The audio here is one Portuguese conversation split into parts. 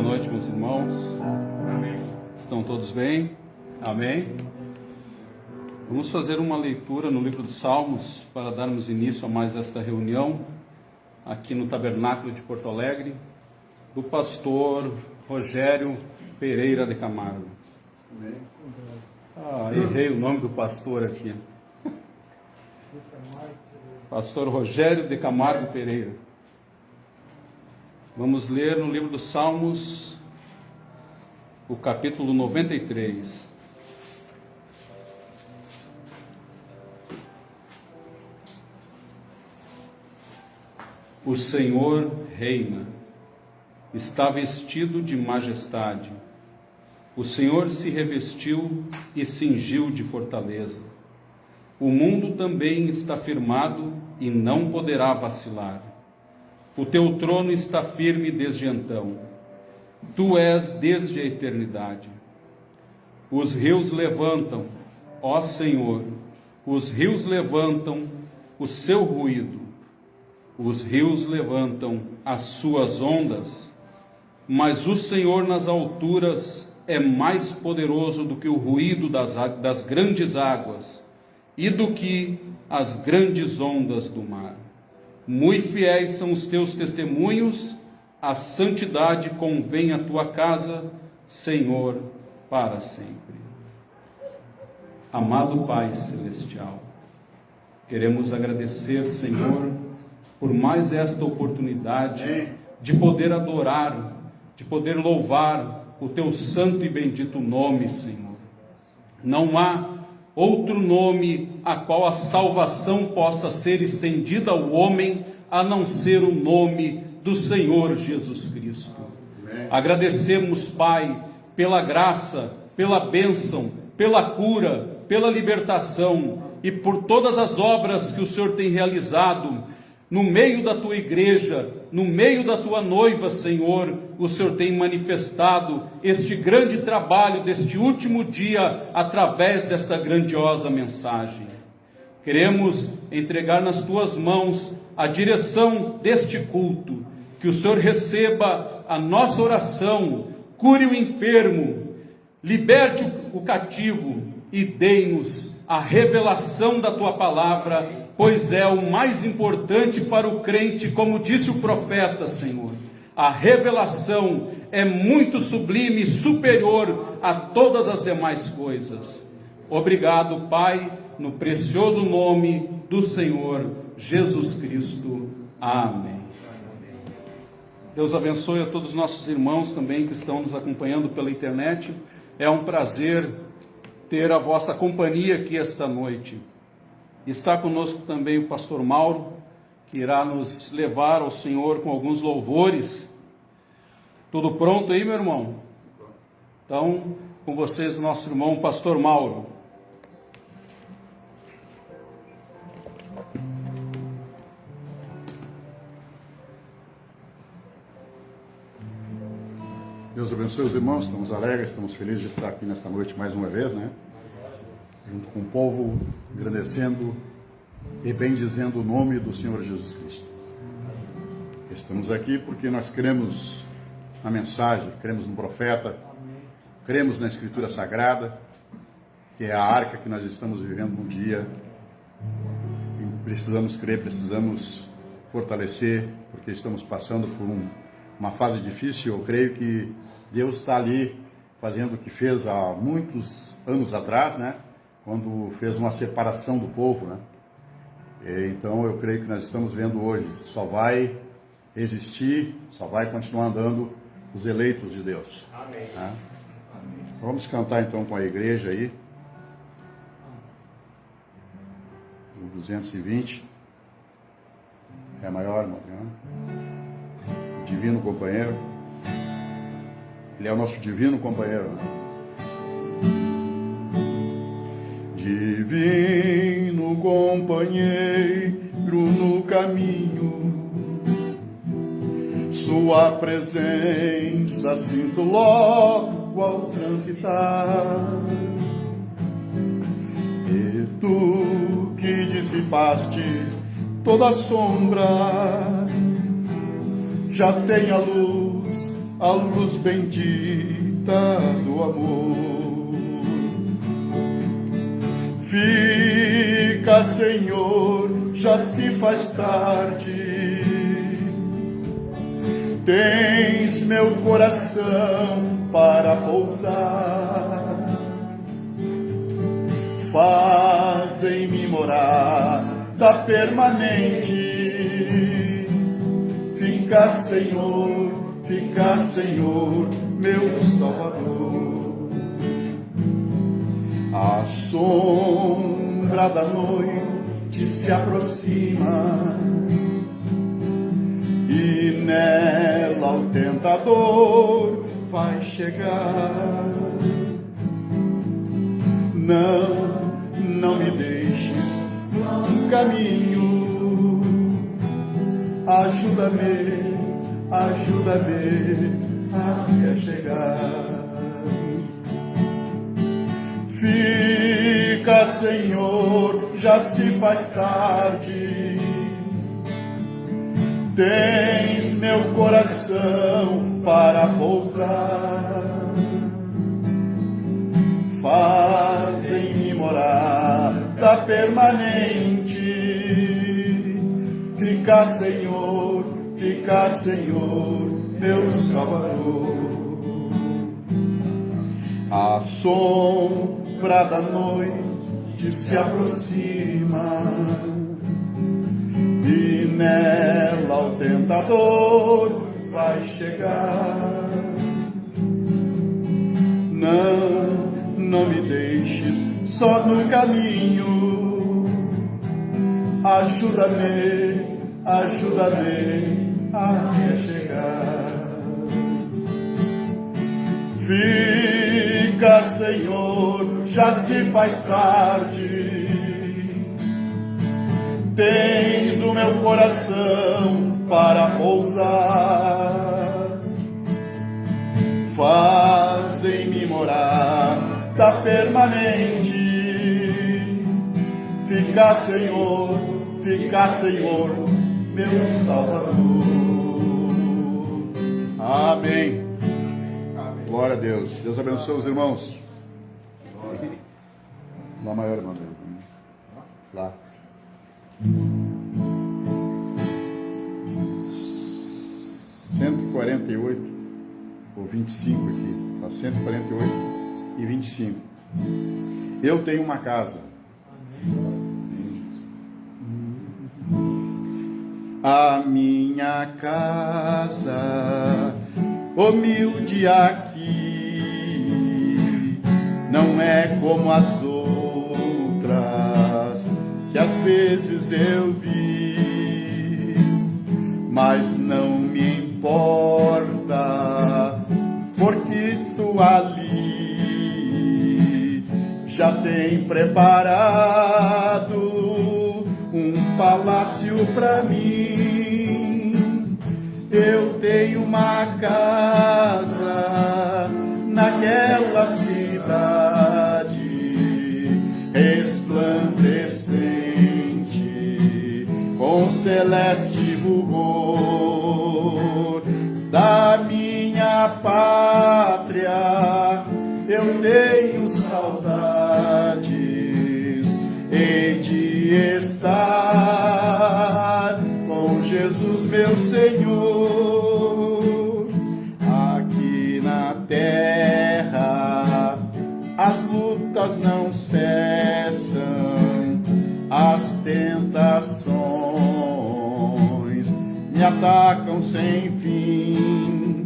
noite, meus irmãos. Amém. Estão todos bem? Amém? Vamos fazer uma leitura no livro de Salmos para darmos início a mais esta reunião aqui no Tabernáculo de Porto Alegre, do pastor Rogério Pereira de Camargo. Errei o nome do pastor aqui. Pastor Rogério de Camargo Pereira. Vamos ler no livro dos Salmos, o capítulo 93. O Senhor reina, está vestido de majestade. O Senhor se revestiu e cingiu de fortaleza. O mundo também está firmado e não poderá vacilar. O teu trono está firme desde então. Tu és desde a eternidade. Os rios levantam, ó Senhor, os rios levantam o seu ruído. Os rios levantam as suas ondas, mas o Senhor nas alturas é mais poderoso do que o ruído das grandes águas e do que as grandes ondas do mar. Muito fiéis são os teus testemunhos, a santidade convém à tua casa, Senhor, para sempre. Amado Pai Celestial, queremos agradecer, Senhor, por mais esta oportunidade de poder adorar, de poder louvar o teu santo e bendito nome, Senhor. Não há outro nome a qual a salvação possa ser estendida ao homem, a não ser o nome do Senhor Jesus Cristo. Amém. Agradecemos, Pai, pela graça, pela bênção, pela cura, pela libertação e por todas as obras que o Senhor tem realizado no meio da tua igreja, no meio da tua noiva, Senhor. O Senhor tem manifestado este grande trabalho deste último dia através desta grandiosa mensagem. Queremos entregar nas tuas mãos a direção deste culto, que o Senhor receba a nossa oração, cure o enfermo, liberte o cativo e dê-nos a revelação da tua palavra, pois é o mais importante para o crente, como disse o profeta, Senhor. A revelação é muito sublime e superior a todas as demais coisas. Obrigado, Pai, no precioso nome do Senhor Jesus Cristo. Amém. Deus abençoe a todos os nossos irmãos também que estão nos acompanhando pela internet. É um prazer ter a vossa companhia aqui esta noite. Está conosco também o pastor Mauro, que irá nos levar ao Senhor com alguns louvores. Tudo pronto aí, meu irmão? Então, com vocês, o nosso irmão pastor Mauro. Deus abençoe os irmãos, estamos alegres, estamos felizes de estar aqui nesta noite mais uma vez, né? Junto com o povo, agradecendo e bendizendo o nome do Senhor Jesus Cristo. Estamos aqui porque nós cremos na mensagem, cremos no profeta, cremos na Escritura Sagrada, que é a arca que nós estamos vivendo um dia. E precisamos crer, precisamos fortalecer, porque estamos passando por uma fase difícil. Eu creio que Deus está ali fazendo o que fez há muitos anos atrás, né? Quando fez uma separação do povo, né? Então eu creio que nós estamos vendo hoje, só vai existir, só vai continuar andando os eleitos de Deus. Amém. Né? Amém. Vamos cantar então com a igreja aí, o 220, é maior, irmão, né? Divino companheiro, ele é o nosso divino companheiro, né? Divino companheiro no caminho, sua presença sinto logo ao transitar. E tu que dissipaste toda a sombra, já tem a luz a luz bendita do amor. Fica, Senhor, já se faz tarde. Tens meu coração para pousar. Faz em mim morada permanente. Fica, Senhor, meu Salvador. A sombra da noite se aproxima e nela o tentador vai chegar. Não me deixes no caminho. Ajuda-me até chegar. Fica, Senhor, já se faz tarde. Tens meu coração para pousar. Faz em mim morada permanente. Fica, Senhor, meu Salvador. A sombra da noite se aproxima e nela o tentador vai chegar. Não me deixes só no caminho. Ajuda-me até chegar. Fica, Senhor, já se faz tarde. Tens o meu coração para pousar. Faz em mim morada permanente. Fica, Senhor, meu Salvador. Amém. Glória a Deus. Deus abençoe os irmãos. Lá maior, irmão. Lá. 148 ou 25 aqui. Tá 148 e 25. Eu tenho uma casa. A minha casa, humilde aqui, não é como as outras que às vezes eu vi, mas não me importa, porque tu ali já tem preparado um palácio para mim. Eu tenho uma casa naquela cidade resplandecente com celeste fulgor. Da minha pátria eu tenho saudades e de estar com Jesus meu Senhor. Aqui na terra as lutas não cessam, as tentações me atacam sem fim,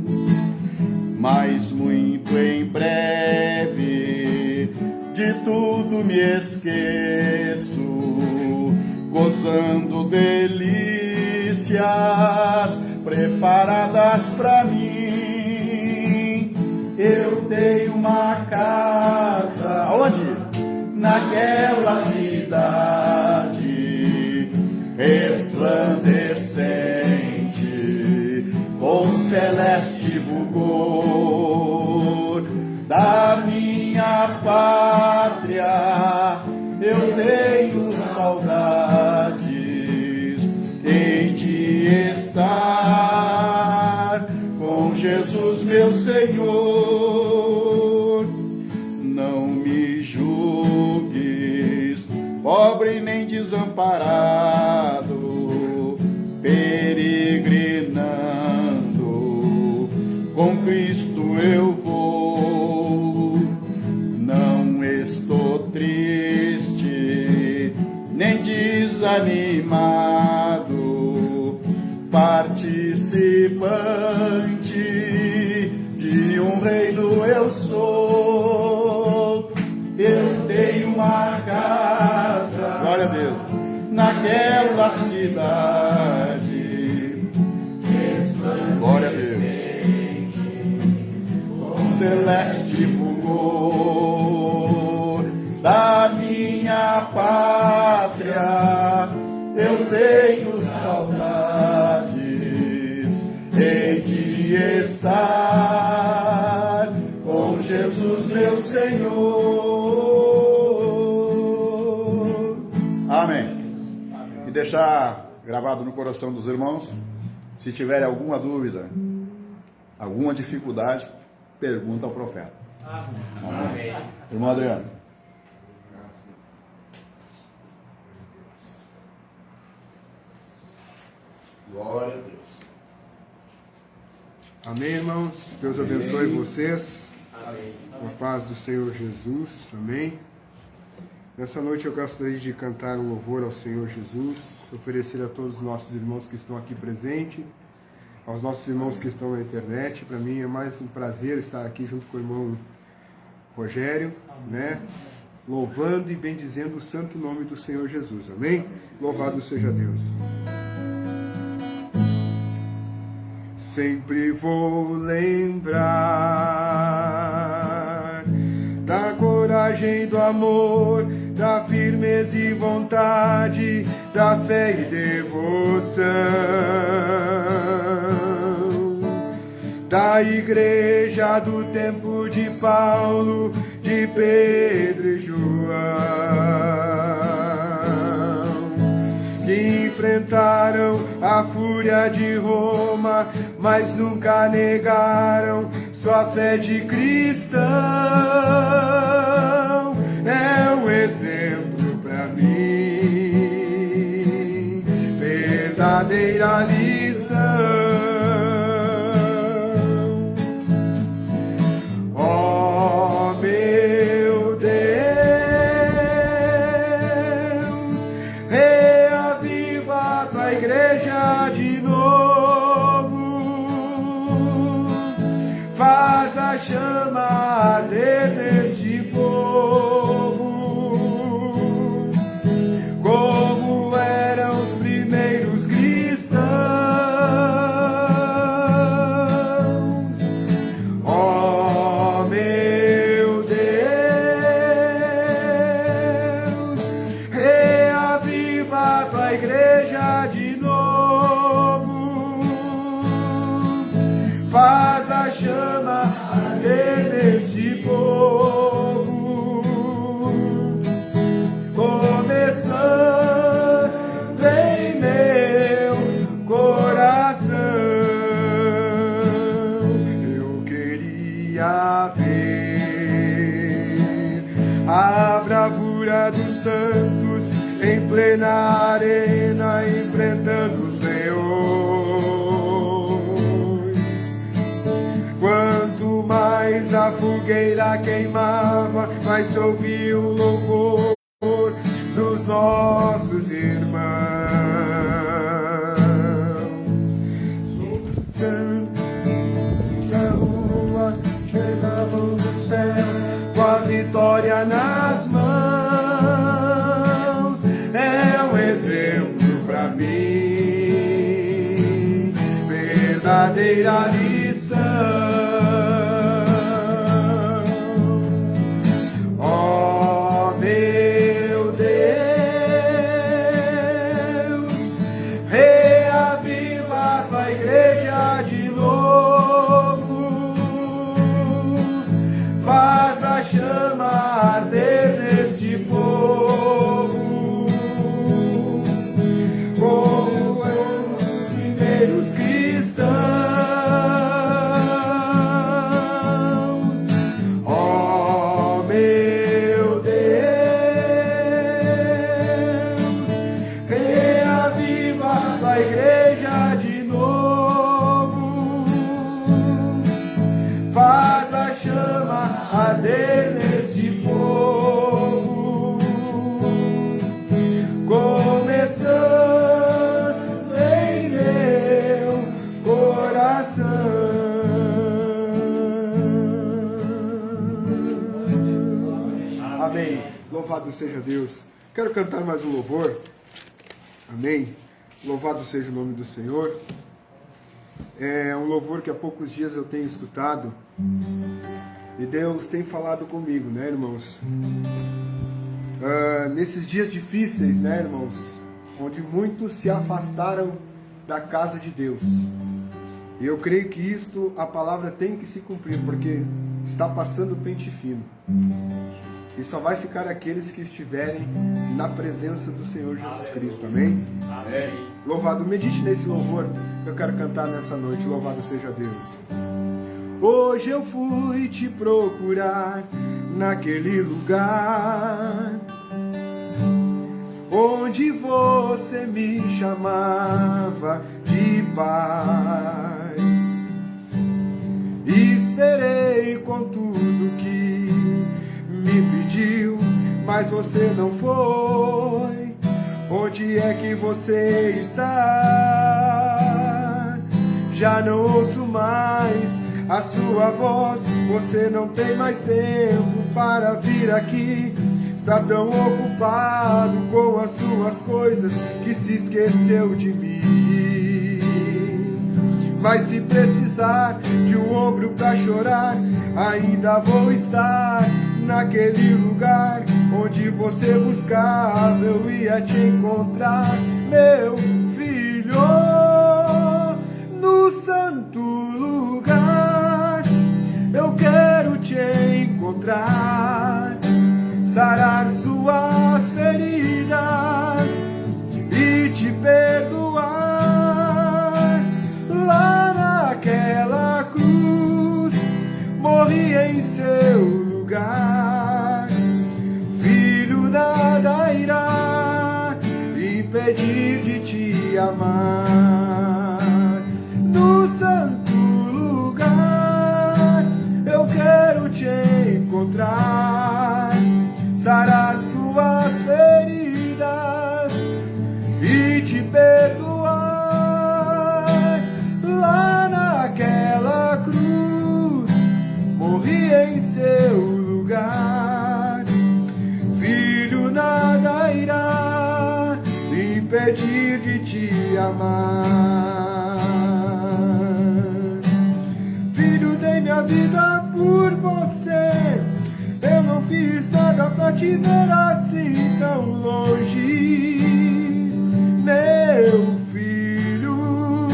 mas muito em breve de tudo me esqueço, gozando delícias preparadas para mim. Eu tenho uma casa, onde? Naquela cidade resplandecente com celeste fulgor. Da minha pátria eu tenho saudades, hei de estar com Jesus meu Senhor, não me julgues, pobre nem desamparado, peregrinando, com Cristo eu vou. Não estou triste, nem desanimado, participante de um reino eu sou. Eu tenho uma casa, glória a Deus, naquela cidade, glória a Deus, celeste fulgor da minha pátria. Eu tenho saudades, hei de estar com Jesus meu Senhor. Amém. E deixar gravado no coração dos irmãos, se tiverem alguma dúvida, alguma dificuldade, pergunta ao profeta. Amém. Irmão Adriano. Glória a Deus. Amém, irmãos. Deus abençoe Amém. vocês. Amém. Com a paz do Senhor Jesus. Amém. Nessa noite eu gostaria de cantar um louvor ao Senhor Jesus, oferecer a todos os nossos irmãos que estão aqui presentes, aos nossos irmãos que estão na internet. Para mim é mais um prazer estar aqui junto com o irmão Rogério, né? Louvando e bendizendo o santo nome do Senhor Jesus. Amém? Louvado seja Deus. Sempre vou lembrar da coragem, do amor, da firmeza e vontade, da fé e devoção da igreja do tempo de Paulo, de Pedro e João, que enfrentaram a fúria de Roma, mas nunca negaram sua fé de cristão. É um exemplo para mim, verdadeira lição. Ó meu Deus, reaviva tua igreja de novo, faz a chama arder neste povo, como eram os primeiros cristãos. Ó meu Deus, reaviva tua igreja de novo, faz a chama arder neste povo, começando em meu coração. Eu queria ver a bravura dos santos em plena arena, enfrentando os leões. Quanto mais a fogueira queimava, mais se ouvia o louvor dos nossos irmãos. Da rua chegavam do céu com a vitória nas mãos. É um exemplo para mim, verdadeira lição. Ó meu Deus, reaviva tua igreja de novo, faz a chama arder neste povo, como eram os primeiros cristãos. faz a chama arder nesse povo, começando em meu coração. Amém. Louvado seja Deus. Quero cantar mais um louvor. Amém. Louvado seja o nome do Senhor. É um louvor que há poucos dias eu tenho escutado e Deus tem falado comigo, né, irmãos? Nesses dias difíceis, né, irmãos? Onde muitos se afastaram da casa de Deus. E eu creio que isto, a palavra tem que se cumprir, porque está passando o pente fino. E só vai ficar aqueles que estiverem na presença do Senhor Jesus Cristo, amém? Amém. Louvado, medite nesse louvor que eu quero cantar nessa noite, louvado seja Deus. Hoje eu fui te procurar naquele lugar onde você me chamava de pai. Esperei com tudo que me pediu, mas você não foi. Onde é que você está? Já não ouço mais a sua voz. Você não tem mais tempo para vir aqui. Está tão ocupado com as suas coisas que se esqueceu de mim. Mas se precisar de um ombro para chorar, ainda vou estar naquele lugar onde você buscava, eu ia te encontrar, meu filho, no santo lugar. Eu quero te encontrar, sarar suas feridas e te perdoar. Lá naquela cruz morri em seu lugar. Filho, nada irá impedir de te amar. No santo lugar eu quero te encontrar, sarar suas feridas e te perdoar. Lá naquela cruz morri em seu lugar. Filho, nada irá impedir de te amar. Filho, dei minha vida por você. Eu não fiz nada pra te ver assim tão longe, meu filho.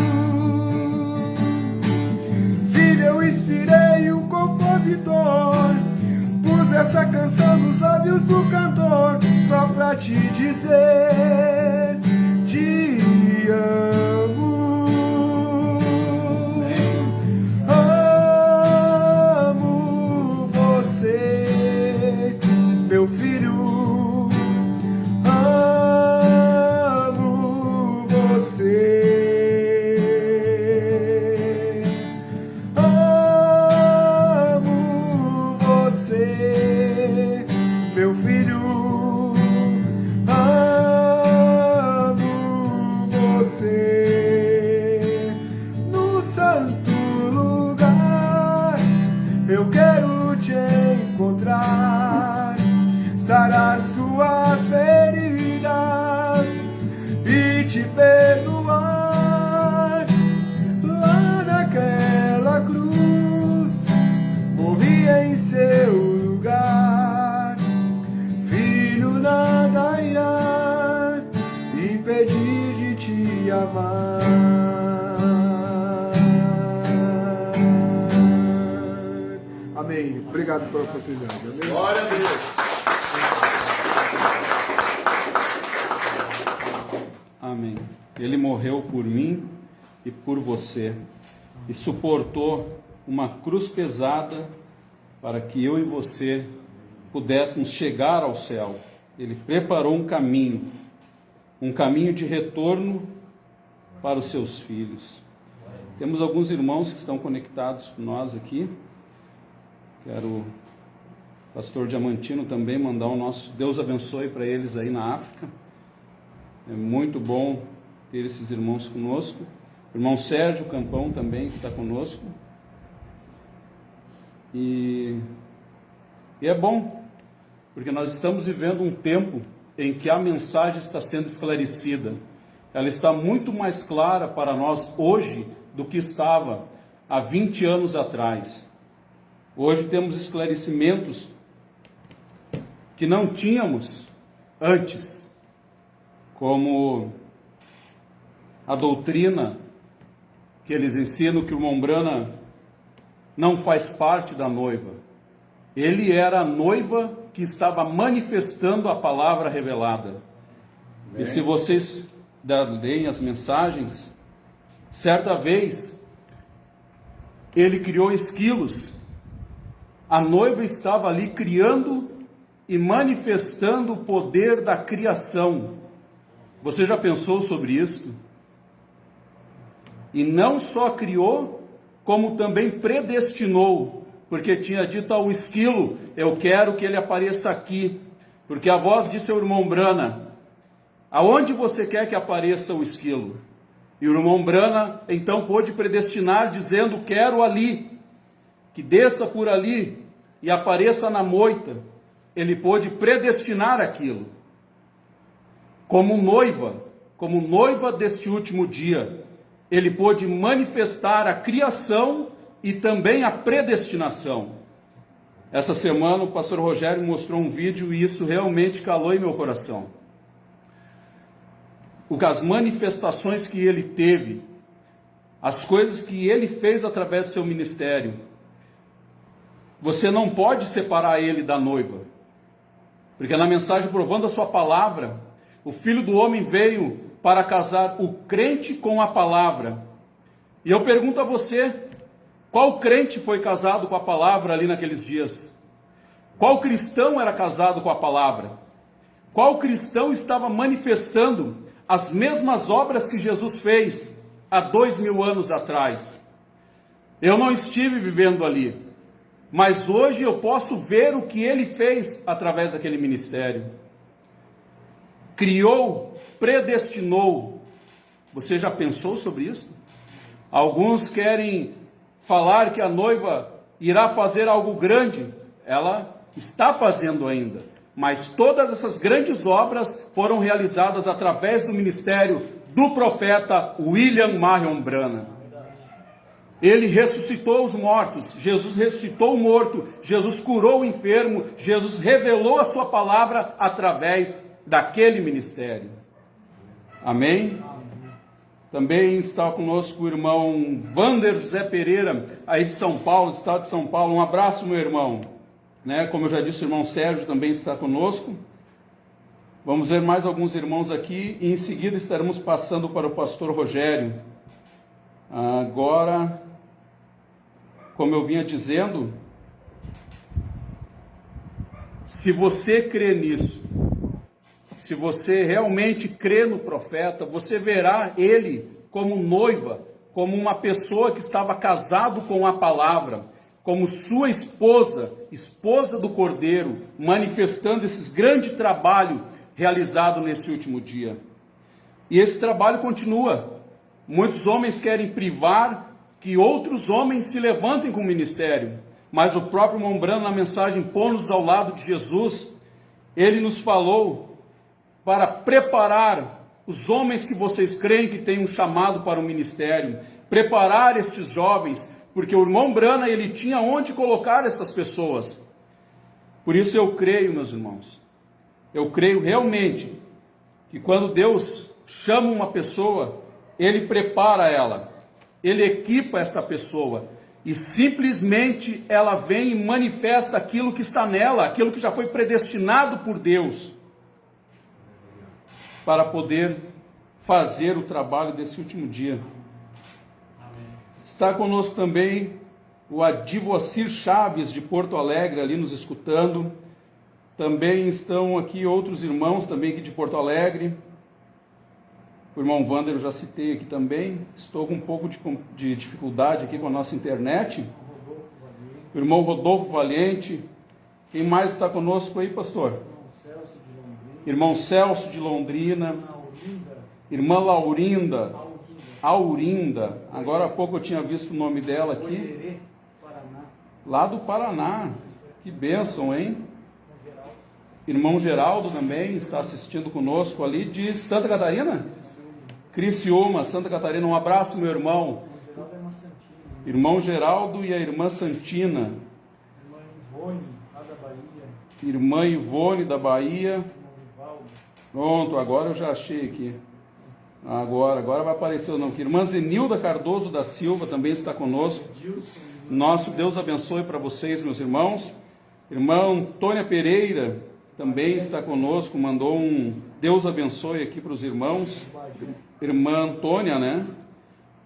Filho, eu inspirei o compositor, pus essa canção nos lábios do cantor, só pra te dizer, te amo. Meu filho, amo você, amo você, meu filho, amo você. No santo lugar eu quero te encontrar, sarar suas feridas e te perdoar. Lá naquela cruz morri em seu lugar. Filho, nada irá impedir de te amar. Amém. Obrigado pela oportunidade. Amém. Glória a Deus. Amém. Ele morreu por mim e por você, e suportou uma cruz pesada para que eu e você pudéssemos chegar ao céu. Ele preparou um caminho de retorno para os seus filhos. Temos alguns irmãos que estão conectados com nós aqui, Quero o pastor Diamantino também mandar o nosso Deus abençoe para eles aí na África. É muito bom ter esses irmãos conosco. O irmão Sérgio Campão também está conosco. E é bom, porque nós estamos vivendo um tempo em que a mensagem está sendo esclarecida. Ela está muito mais clara para nós hoje do que estava há 20 anos atrás. Hoje temos esclarecimentos que não tínhamos antes, como a doutrina que eles ensinam que o irmão Branham não faz parte da noiva. Ele era a noiva que estava manifestando a palavra revelada. E se vocês leem as mensagens, certa vez ele criou esquilos. A noiva estava ali criando e manifestando o poder da criação. Você já pensou sobre isso? E não só criou, como também predestinou, porque tinha dito ao esquilo: eu quero que ele apareça aqui, porque a voz disse ao irmão Branham: aonde você quer que apareça o esquilo? E o irmão Branham então pôde predestinar, dizendo: quero ali, que desça por ali e apareça na moita. Ele pôde predestinar aquilo. Como noiva deste último dia, ele pôde manifestar a criação e também a predestinação. Essa semana o pastor Rogério mostrou um vídeo e isso realmente calou em meu coração. As manifestações que ele teve, as coisas que ele fez através do seu ministério. Você não pode separar ele da noiva, porque na mensagem provando a sua palavra, o Filho do Homem veio para casar o crente com a palavra. E eu pergunto a você, qual crente foi casado com a palavra ali naqueles dias? Qual cristão era casado com a palavra? Qual cristão estava manifestando as mesmas obras que Jesus fez há 2000 anos atrás? Eu não estive vivendo ali, mas hoje eu posso ver o que ele fez através daquele ministério. Criou, predestinou. Você já pensou sobre isso? Alguns querem falar que a noiva irá fazer algo grande. Ela está fazendo ainda. Mas todas essas grandes obras foram realizadas através do ministério do profeta William Marion Branham. Ele ressuscitou os mortos, Jesus ressuscitou o morto, Jesus curou o enfermo, Jesus revelou a sua palavra através daquele ministério. Amém? Também está conosco o irmão Wander José Pereira, aí de São Paulo, do estado de São Paulo. Um abraço, meu irmão. Como eu já disse, o irmão Sérgio também está conosco. Vamos ver mais alguns irmãos aqui e em seguida estaremos passando para o pastor Rogério. Agora, como eu vinha dizendo, se você crê nisso, se você realmente crê no profeta, você verá ele como noiva, como uma pessoa que estava casado com a palavra, como sua esposa, esposa do Cordeiro, manifestando esse grande trabalho realizado nesse último dia. E esse trabalho continua. Muitos homens querem privar que outros homens se levantem com o ministério, mas o próprio irmão Branham, na mensagem Pô-nos ao lado de Jesus, ele nos falou para preparar os homens que vocês creem que têm um chamado para o ministério, preparar estes jovens, porque o irmão Branham, ele tinha onde colocar essas pessoas. Por isso eu creio, meus irmãos, eu creio realmente que quando Deus chama uma pessoa, ele prepara ela, ele equipa esta pessoa, e simplesmente ela vem e manifesta aquilo que está nela, aquilo que já foi predestinado por Deus, para poder fazer o trabalho desse último dia. Está conosco também o Adivocir Chaves, de Porto Alegre, ali nos escutando. Também estão aqui outros irmãos, também aqui de Porto Alegre. O irmão Wander eu já citei aqui também. Estou com um pouco de dificuldade aqui com a nossa internet. o irmão Rodolfo Valente. Quem mais está conosco aí, pastor? Irmão Celso de Londrina. Irmã Laurinda. Aurinda. Agora há pouco eu tinha visto o nome dela aqui. Lá do Paraná. Que bênção, hein? Irmão Geraldo também está assistindo conosco ali de Santa Catarina? Criciúma, Santa Catarina. Um abraço, meu irmão. Irmão Geraldo e a irmã Santina. Irmã Ivone da Bahia. Pronto, agora eu já achei aqui. Agora vai aparecer o nome aqui. Irmã Zenilda Cardoso da Silva também está conosco. Nosso Deus abençoe para vocês, meus irmãos. Irmã Antônia Pereira também está conosco, mandou um Deus abençoe aqui para os irmãos. Irmã Antônia, né?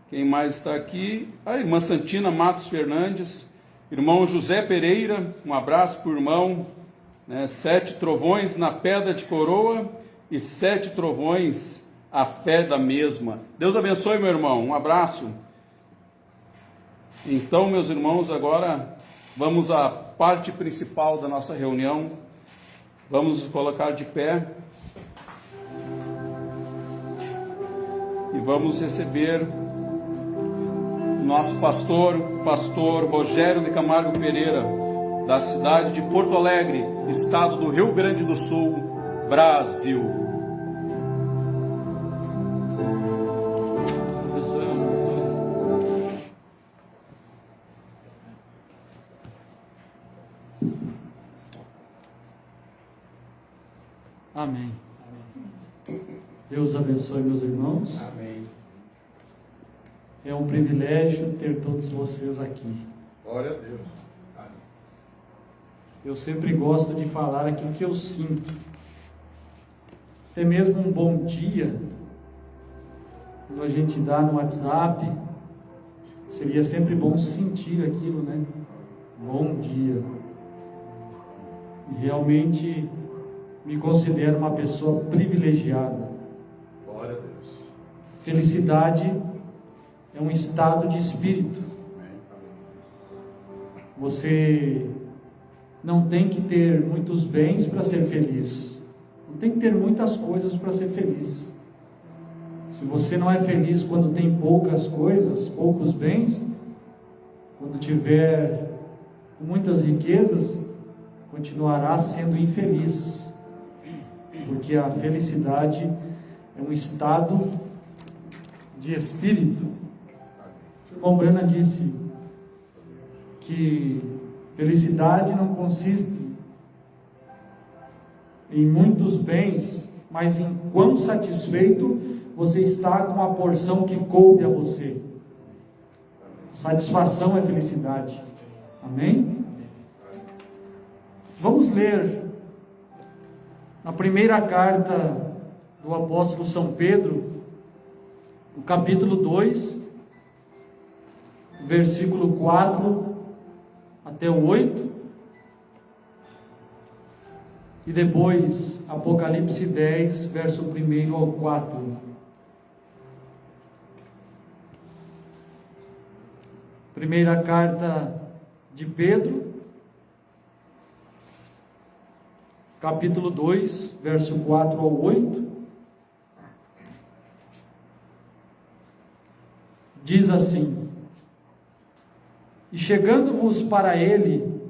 Quem mais está aqui? A irmã Santina Matos Fernandes. Irmão José Pereira, um abraço para o irmão. 7 trovões na pedra de coroa e 7 trovões a fé da mesma. Deus abençoe, meu irmão. Um abraço. Então, meus irmãos, agora vamos à parte principal da nossa reunião. Vamos nos colocar de pé e vamos receber nosso pastor Rogério de Camargo Pereira, da cidade de Porto Alegre, estado do Rio Grande do Sul, Brasil. Amém. Deus abençoe meus irmãos. Amém. É um privilégio ter todos vocês aqui. Glória a Deus. Eu sempre gosto de falar aquilo que eu sinto. Até mesmo um bom dia, quando a gente dá no WhatsApp, seria sempre bom sentir aquilo, né? Bom dia. E realmente me considero uma pessoa privilegiada. Glória a Deus. Felicidade é um estado de espírito. Você não tem que ter muitos bens para ser feliz. Não tem que ter muitas coisas para ser feliz. Se você não é feliz quando tem poucas coisas, poucos bens, quando tiver muitas riquezas, continuará sendo infeliz. Porque a felicidade é um estado de espírito. O irmão Brana disse que felicidade não consiste em muitos bens, mas em quão satisfeito você está com a porção que coube a você. Satisfação é felicidade. Amém? Vamos ler na primeira carta do apóstolo São Pedro, no capítulo 2, versículo 4 até o 8, e depois Apocalipse 10, verso 1 ao 4. Primeira carta de Pedro, capítulo 2, verso 4 ao 8, diz assim: E chegando-vos para ele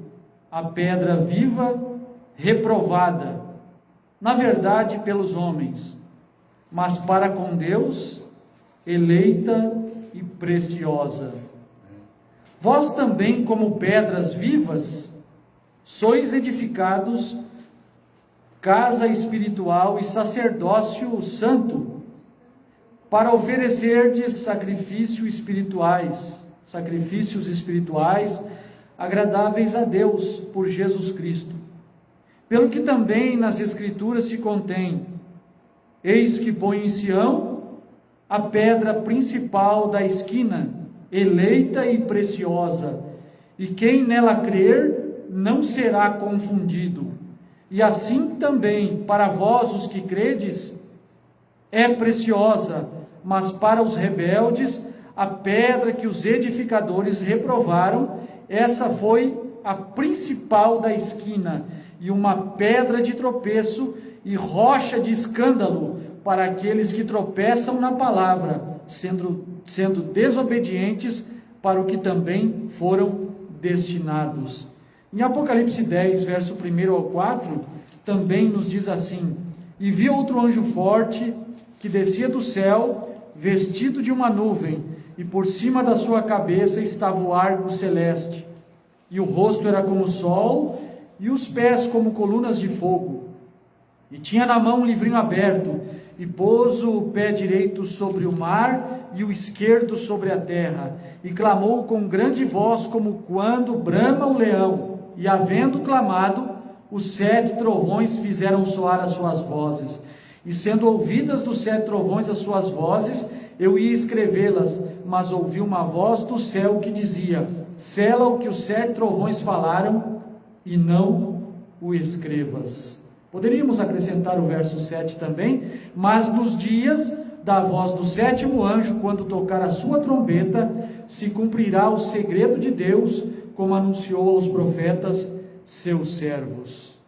a pedra viva, reprovada, na verdade pelos homens, mas para com Deus, eleita e preciosa. Vós também, como pedras vivas, sois edificados casa espiritual e sacerdócio santo, para oferecerdes sacrifícios espirituais agradáveis a Deus por Jesus Cristo. Pelo que também nas Escrituras se contém: eis que põe em Sião a pedra principal da esquina, eleita e preciosa, e quem nela crer não será confundido. E assim também para vós os que credes é preciosa, mas para os rebeldes a pedra que os edificadores reprovaram essa foi a principal da esquina, e uma pedra de tropeço e rocha de escândalo para aqueles que tropeçam na palavra, sendo desobedientes para o que também foram destinados. Em Apocalipse 10, verso 1 ao 4, também nos diz assim: e vi outro anjo forte que descia do céu, vestido de uma nuvem, e por cima da sua cabeça estava o arco celeste, e o rosto era como o sol, e os pés como colunas de fogo. E tinha na mão um livrinho aberto, e pôs o pé direito sobre o mar, e o esquerdo sobre a terra, e clamou com grande voz, como quando brama o leão. E havendo clamado, os 7 trovões fizeram soar as suas vozes. E sendo ouvidas dos 7 trovões as suas vozes, eu ia escrevê-las, mas ouvi uma voz do céu que dizia: sela o que os 7 trovões falaram, e não o escrevas. Poderíamos acrescentar o verso 7 também: mas nos dias da voz do 7º anjo, quando tocar a sua trombeta, se cumprirá o segredo de Deus, como anunciou aos profetas, seus servos.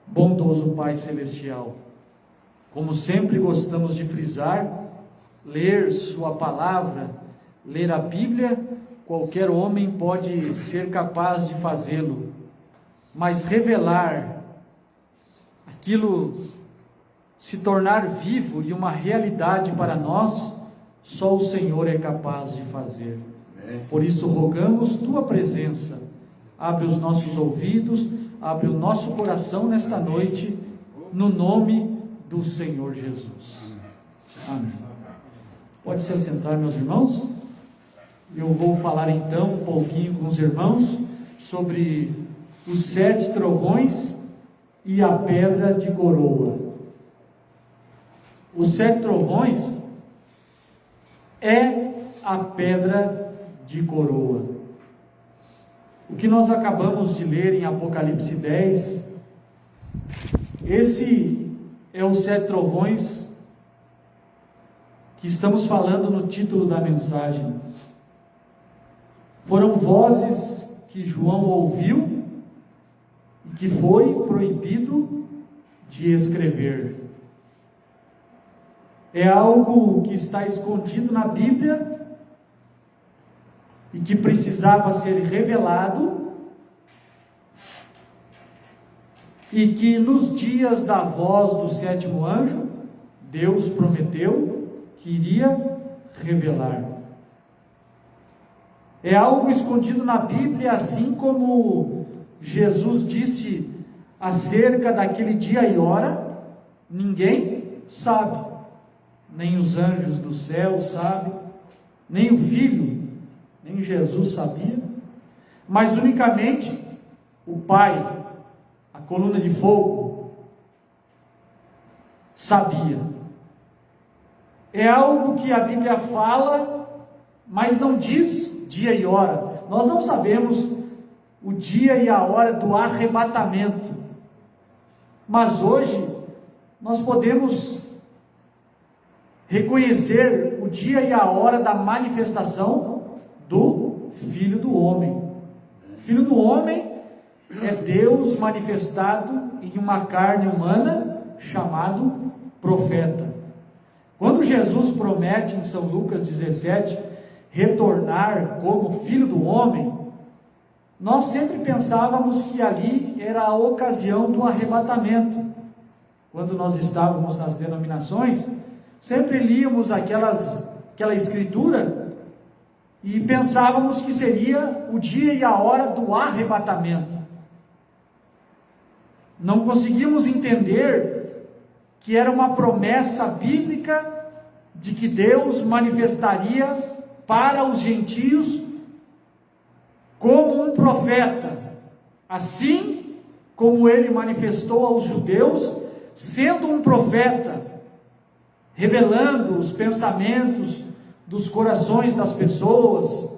Bondoso Pai Celestial, como sempre gostamos de frisar, ler sua palavra, ler a Bíblia, qualquer homem pode ser capaz de fazê-lo, mas revelar aquilo, se tornar vivo e uma realidade para nós, só o Senhor é capaz de fazer. Por isso rogamos tua presença, abre os nossos ouvidos, abre o nosso coração nesta noite, no nome do Senhor Jesus. Amém. Pode se assentar, meus irmãos. Eu vou falar então um pouquinho com os irmãos sobre os 7 trovões e a pedra de coroa. Os 7 trovões é a pedra de coroa. O que nós acabamos de ler em Apocalipse 10, esse é os 7 trovões que estamos falando no título da mensagem. Foram vozes que João ouviu e que foi proibido de escrever. É algo que está escondido na Bíblia e que precisava ser revelado, e que nos dias da voz do 7º anjo, Deus prometeu que iria revelar. É algo escondido na Bíblia, assim como Jesus disse acerca daquele dia e hora, ninguém sabe, nem os anjos do céu sabem, nem o Filho, nem Jesus sabia, mas unicamente o Pai, a coluna de fogo, sabia. É algo que a Bíblia fala, mas não diz dia e hora. Nós não sabemos o dia e a hora do arrebatamento, mas hoje nós podemos reconhecer o dia e a hora da manifestação do Filho do Homem. O Filho do Homem é Deus manifestado em uma carne humana, chamado profeta. Quando Jesus promete em São Lucas 17 retornar como Filho do Homem, nós sempre pensávamos que ali era a ocasião do arrebatamento. Quando nós estávamos nas denominações, sempre líamos aquela escritura e pensávamos que seria o dia e a hora do arrebatamento. Não conseguimos entender que era uma promessa bíblica de que Deus manifestaria para os gentios como um profeta, assim como ele manifestou aos judeus, sendo um profeta, revelando os pensamentos dos corações das pessoas,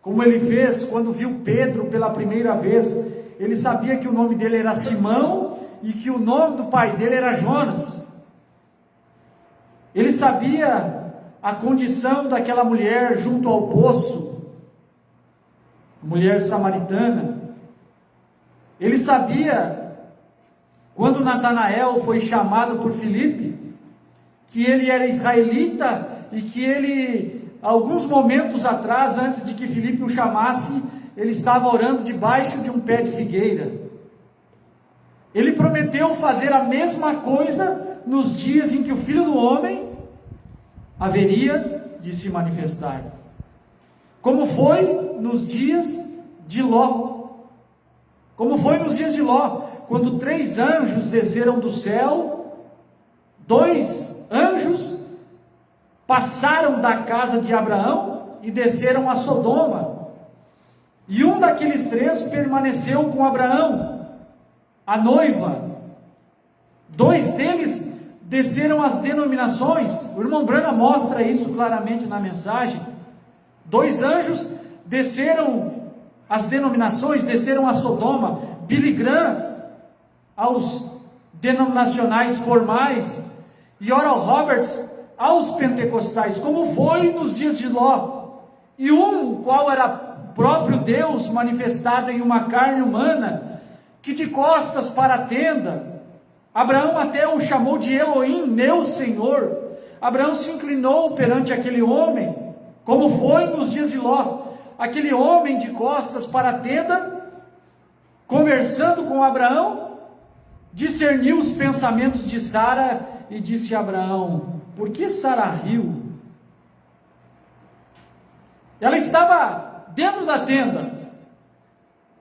como ele fez quando viu Pedro pela primeira vez. Ele sabia que o nome dele era Simão e que o nome do pai dele era Jonas. Ele sabia a condição daquela mulher junto ao poço, mulher samaritana, ele sabia, quando Natanael foi chamado por Filipe, que ele era israelita e que ele, alguns momentos atrás, antes de que Filipe o chamasse, ele estava orando debaixo de um pé de figueira. Ele prometeu fazer a mesma coisa nos dias em que o Filho do Homem haveria de se manifestar. Como foi nos dias de Ló. Como foi nos dias de Ló, quando 3 anjos desceram do céu, 2 anjos passaram da casa de Abraão e desceram a Sodoma. E um daqueles 3 permaneceu com Abraão, a noiva. 2 deles desceram as denominações. O irmão Branham mostra isso claramente na mensagem. 2 anjos desceram as denominações, desceram a Sodoma. Billy Graham aos denominacionais formais e Oral Roberts aos pentecostais, como foi nos dias de Ló. E qual era próprio Deus manifestado em uma carne humana, que de costas para a tenda, Abraão até o chamou de Elohim, meu Senhor. Abraão se inclinou perante aquele homem, como foi nos dias de Ló. Aquele homem de costas para a tenda, conversando com Abraão, discerniu os pensamentos de Sara e disse a Abraão: por que Sara riu? Ela estava dentro da tenda,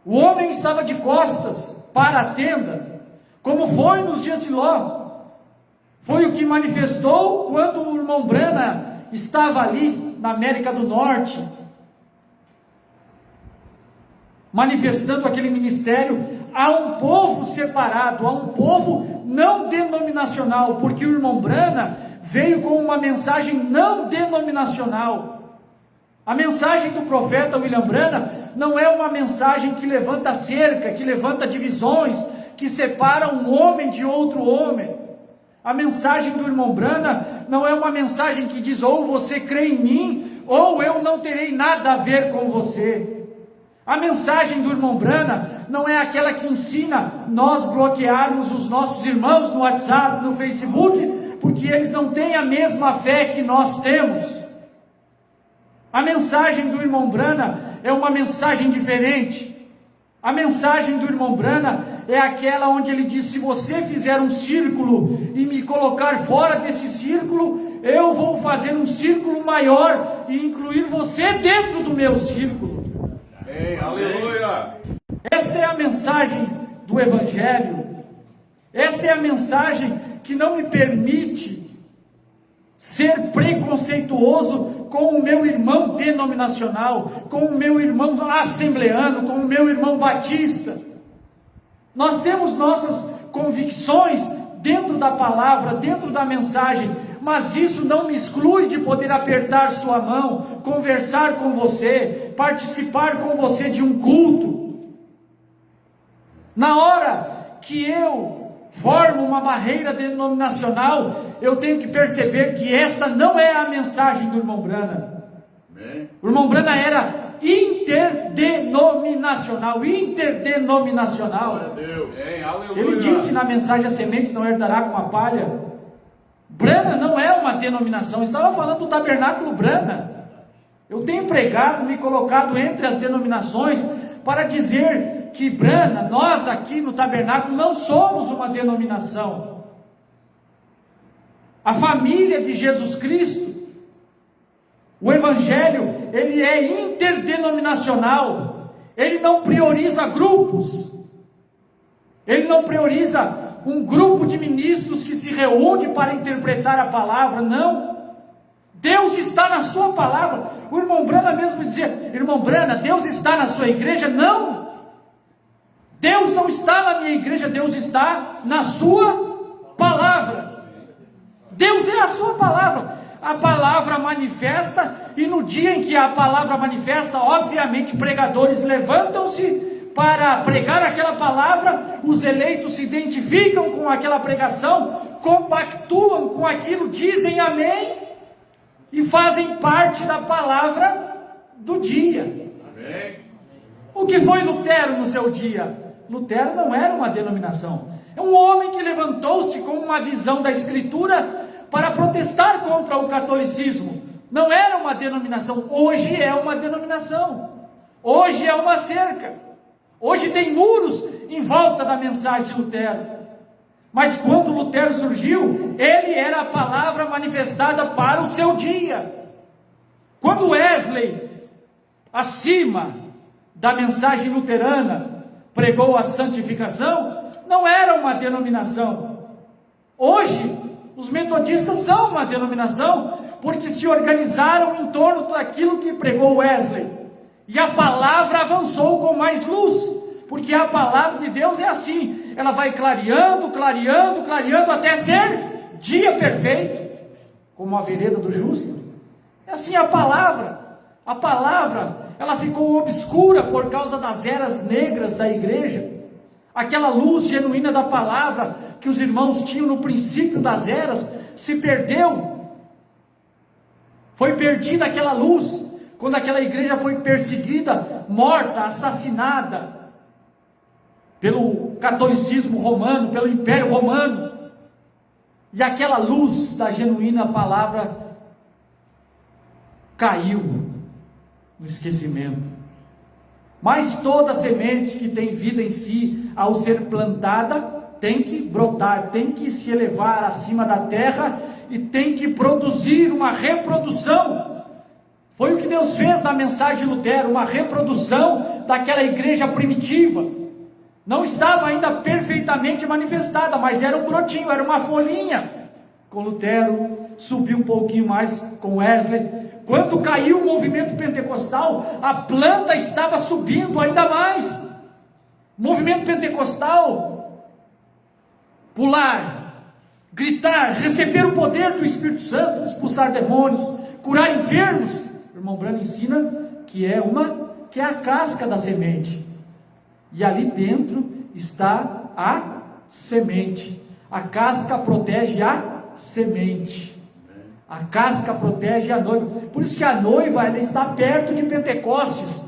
o homem estava de costas para a tenda, como foi nos dias de Ló. Foi o que manifestou quando o irmão Branham estava ali na América do Norte, manifestando aquele ministério a um povo separado, a um povo não denominacional, porque o irmão Branham veio com uma mensagem não denominacional. A mensagem do profeta William Branham não é uma mensagem que levanta cerca, que levanta divisões, que separa um homem de outro homem. A mensagem do irmão Branham não é uma mensagem que diz: ou você crê em mim, ou eu não terei nada a ver com você. A mensagem do irmão Branham não é aquela que ensina nós bloquearmos os nossos irmãos no WhatsApp, no Facebook, porque eles não têm a mesma fé que nós temos. A mensagem do irmão Branham é uma mensagem diferente. A mensagem do irmão Branham é aquela onde ele diz: se você fizer um círculo e me colocar fora desse círculo, eu vou fazer um círculo maior e incluir você dentro do meu círculo. Amém, aleluia! Esta é a mensagem do Evangelho. Esta é a mensagem que não me permite ser preconceituoso com o meu irmão denominacional, com o meu irmão assembleano, com o meu irmão batista. Nós temos nossas convicções dentro da palavra, dentro da mensagem, mas isso não me exclui de poder apertar sua mão, conversar com você, participar com você de um culto. Na hora que eu formo uma barreira denominacional, eu tenho que perceber que esta não é a mensagem do irmão Branham. O irmão Branham era interdenominacional. Ele disse na mensagem: a semente não herdará com a palha. Branham não é uma denominação. Eu estava falando do tabernáculo Branham. Eu tenho pregado, me colocado entre as denominações para dizer que Branham, nós aqui no tabernáculo não somos uma denominação. A família de Jesus Cristo, o Evangelho, ele é interdenominacional. Ele não prioriza grupos. Ele não prioriza um grupo de ministros que se reúne para interpretar a palavra. Não. Deus está na sua palavra. O irmão Branham mesmo dizia: irmão Branham, Deus está na sua igreja? Não. Deus não está na minha igreja, Deus está na sua palavra. Deus é a sua palavra. A palavra manifesta, e no dia em que a palavra manifesta, obviamente pregadores levantam-se para pregar aquela palavra, os eleitos se identificam com aquela pregação, compactuam com aquilo, dizem amém e fazem parte da palavra do dia. Amém. O que foi Lutero no seu dia? Lutero não era uma denominação. É um homem que levantou-se com uma visão da Escritura para protestar contra o catolicismo. Não era uma denominação. Hoje é uma denominação. Hoje é uma cerca. Hoje tem muros em volta da mensagem de Lutero. Mas quando Lutero surgiu, ele era a palavra manifestada para o seu dia. Quando Wesley, acima da mensagem luterana, pregou a santificação, não era uma denominação. Hoje, os metodistas são uma denominação, porque se organizaram em torno daquilo que pregou Wesley. E a palavra avançou com mais luz, porque a palavra de Deus é assim, ela vai clareando, clareando, clareando, até ser dia perfeito, como a vereda do justo. É assim a palavra, ela ficou obscura por causa das eras negras da igreja. Aquela luz genuína da palavra que os irmãos tinham no princípio das eras, se perdeu. Foi perdida aquela luz, quando aquela igreja foi perseguida, morta, assassinada, pelo catolicismo romano, pelo Império Romano, e aquela luz da genuína palavra caiu no esquecimento. Mas toda semente que tem vida em si, ao ser plantada, tem que brotar, tem que se elevar acima da terra e tem que produzir uma reprodução. Foi o que Deus fez na mensagem de Lutero, uma reprodução daquela igreja primitiva. Não estava ainda perfeitamente manifestada, mas era um brotinho, era uma folhinha. Com Lutero, subiu um pouquinho mais com Wesley. Quando caiu o movimento pentecostal, a planta estava subindo ainda mais. O movimento pentecostal, pular, gritar, receber o poder do Espírito Santo, expulsar demônios, curar enfermos. O irmão Brano ensina que é a casca da semente. E ali dentro está a semente. A casca protege a semente. A casca protege a noiva. Por isso que a noiva, ela está perto de Pentecostes.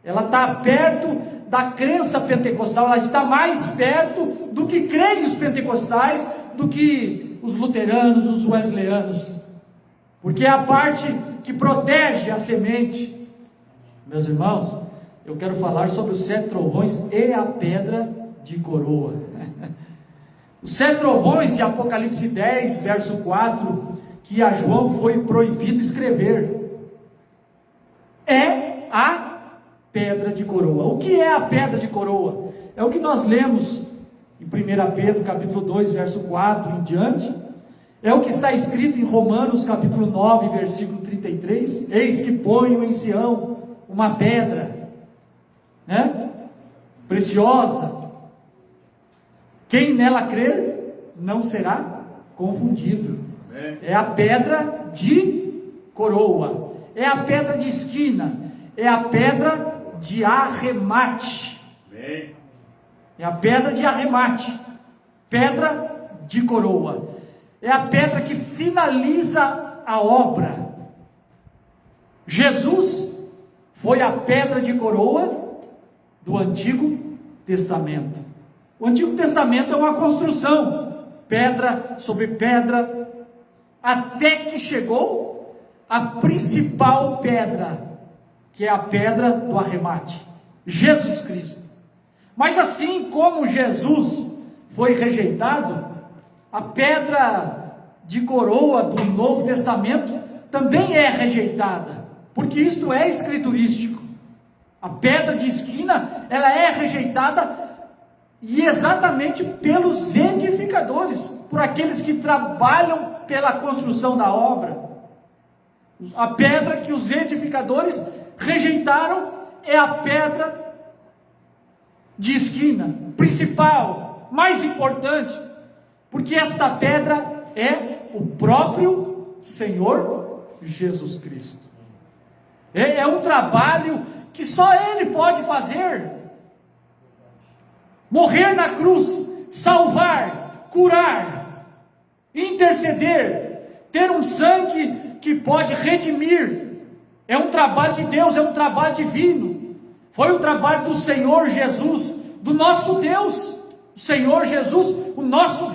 Ela está perto da crença pentecostal. Ela está mais perto do que creem os pentecostais, do que os luteranos, os wesleyanos. Porque é a parte que protege a semente. Meus irmãos, eu quero falar sobre os 7 trovões e a pedra de coroa. Os 7 trovões de Apocalipse 10, verso 4, que a João foi proibido escrever, é a pedra de coroa. O que é a pedra de coroa? É o que nós lemos em 1 Pedro, capítulo 2, verso 4 em diante. É o que está escrito em Romanos, capítulo 9, versículo 33. Eis que ponho em Sião uma pedra, preciosa. Quem nela crer não será confundido. É a pedra de coroa, é a pedra de esquina, é a pedra de arremate. É a pedra de arremate, pedra de coroa. É a pedra que finaliza a obra. Jesus foi a pedra de coroa do Antigo Testamento. O Antigo Testamento é uma construção, pedra sobre pedra, até que chegou a principal pedra, que é a pedra do arremate, Jesus Cristo. Mas assim como Jesus foi rejeitado, a pedra de coroa do Novo Testamento também é rejeitada, porque isto é escriturístico. A pedra de esquina, ela é rejeitada e exatamente pelos edificadores, por aqueles que trabalham pela construção da obra. A pedra que os edificadores rejeitaram é a pedra de esquina, principal, mais importante, porque esta pedra é o próprio Senhor Jesus Cristo. É um trabalho que só Ele pode fazer. Morrer na cruz, salvar, curar, interceder, ter um sangue que pode redimir. É um trabalho de Deus, é um trabalho divino. Foi o trabalho do Senhor Jesus, do nosso Deus. O Senhor Jesus, o nosso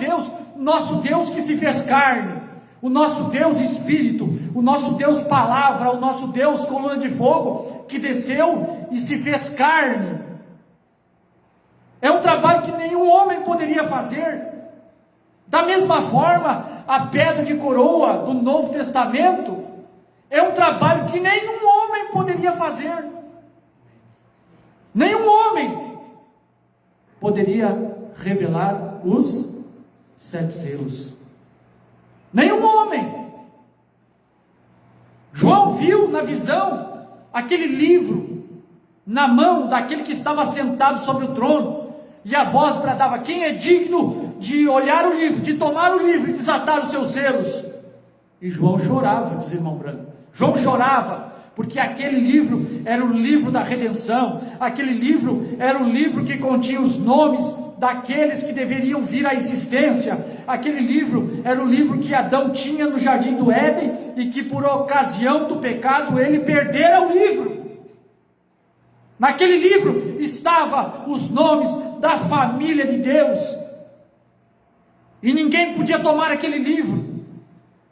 Deus que se fez carne, o nosso Deus Espírito, o nosso Deus Palavra, o nosso Deus Coluna de Fogo, que desceu e se fez carne. É um trabalho que nenhum homem poderia fazer. Da mesma forma, a pedra de coroa do Novo Testamento é um trabalho que nenhum homem poderia fazer. Nenhum homem poderia revelar os 7 selos. Nenhum homem. João viu na visão aquele livro na mão daquele que estava sentado sobre o trono, e a voz bradava: quem é digno de olhar o livro, de tomar o livro e desatar os seus selos? E João chorava, diz irmão Branco. João chorava, porque aquele livro era o livro da redenção, aquele livro era o livro que continha os nomes daqueles que deveriam vir à existência, aquele livro era o livro que Adão tinha no jardim do Éden, e que por ocasião do pecado ele perdera o livro. Naquele livro estavam os nomes da família de Deus, e ninguém podia tomar aquele livro.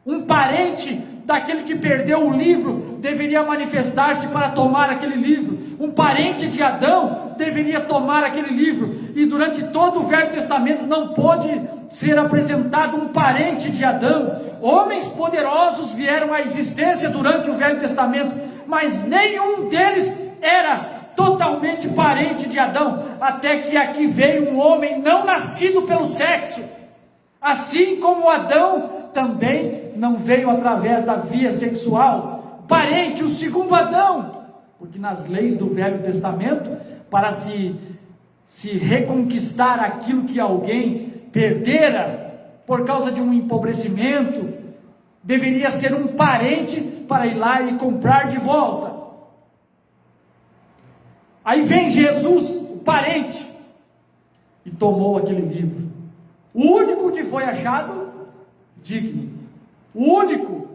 Um parente daquele que perdeu o livro deveria manifestar-se para tomar aquele livro. Um parente de Adão deveria tomar aquele livro, e durante todo o Velho Testamento não pôde ser apresentado um parente de Adão. Homens poderosos vieram à existência durante o Velho Testamento, mas nenhum deles era totalmente parente de Adão, até que aqui veio um homem não nascido pelo sexo, assim como Adão também não veio através da via sexual, parente, o segundo Adão, porque nas leis do Velho Testamento, para se reconquistar aquilo que alguém perdera por causa de um empobrecimento, deveria ser um parente para ir lá e comprar de volta. Aí vem Jesus, o parente, e tomou aquele livro, o único que foi achado digno, o único.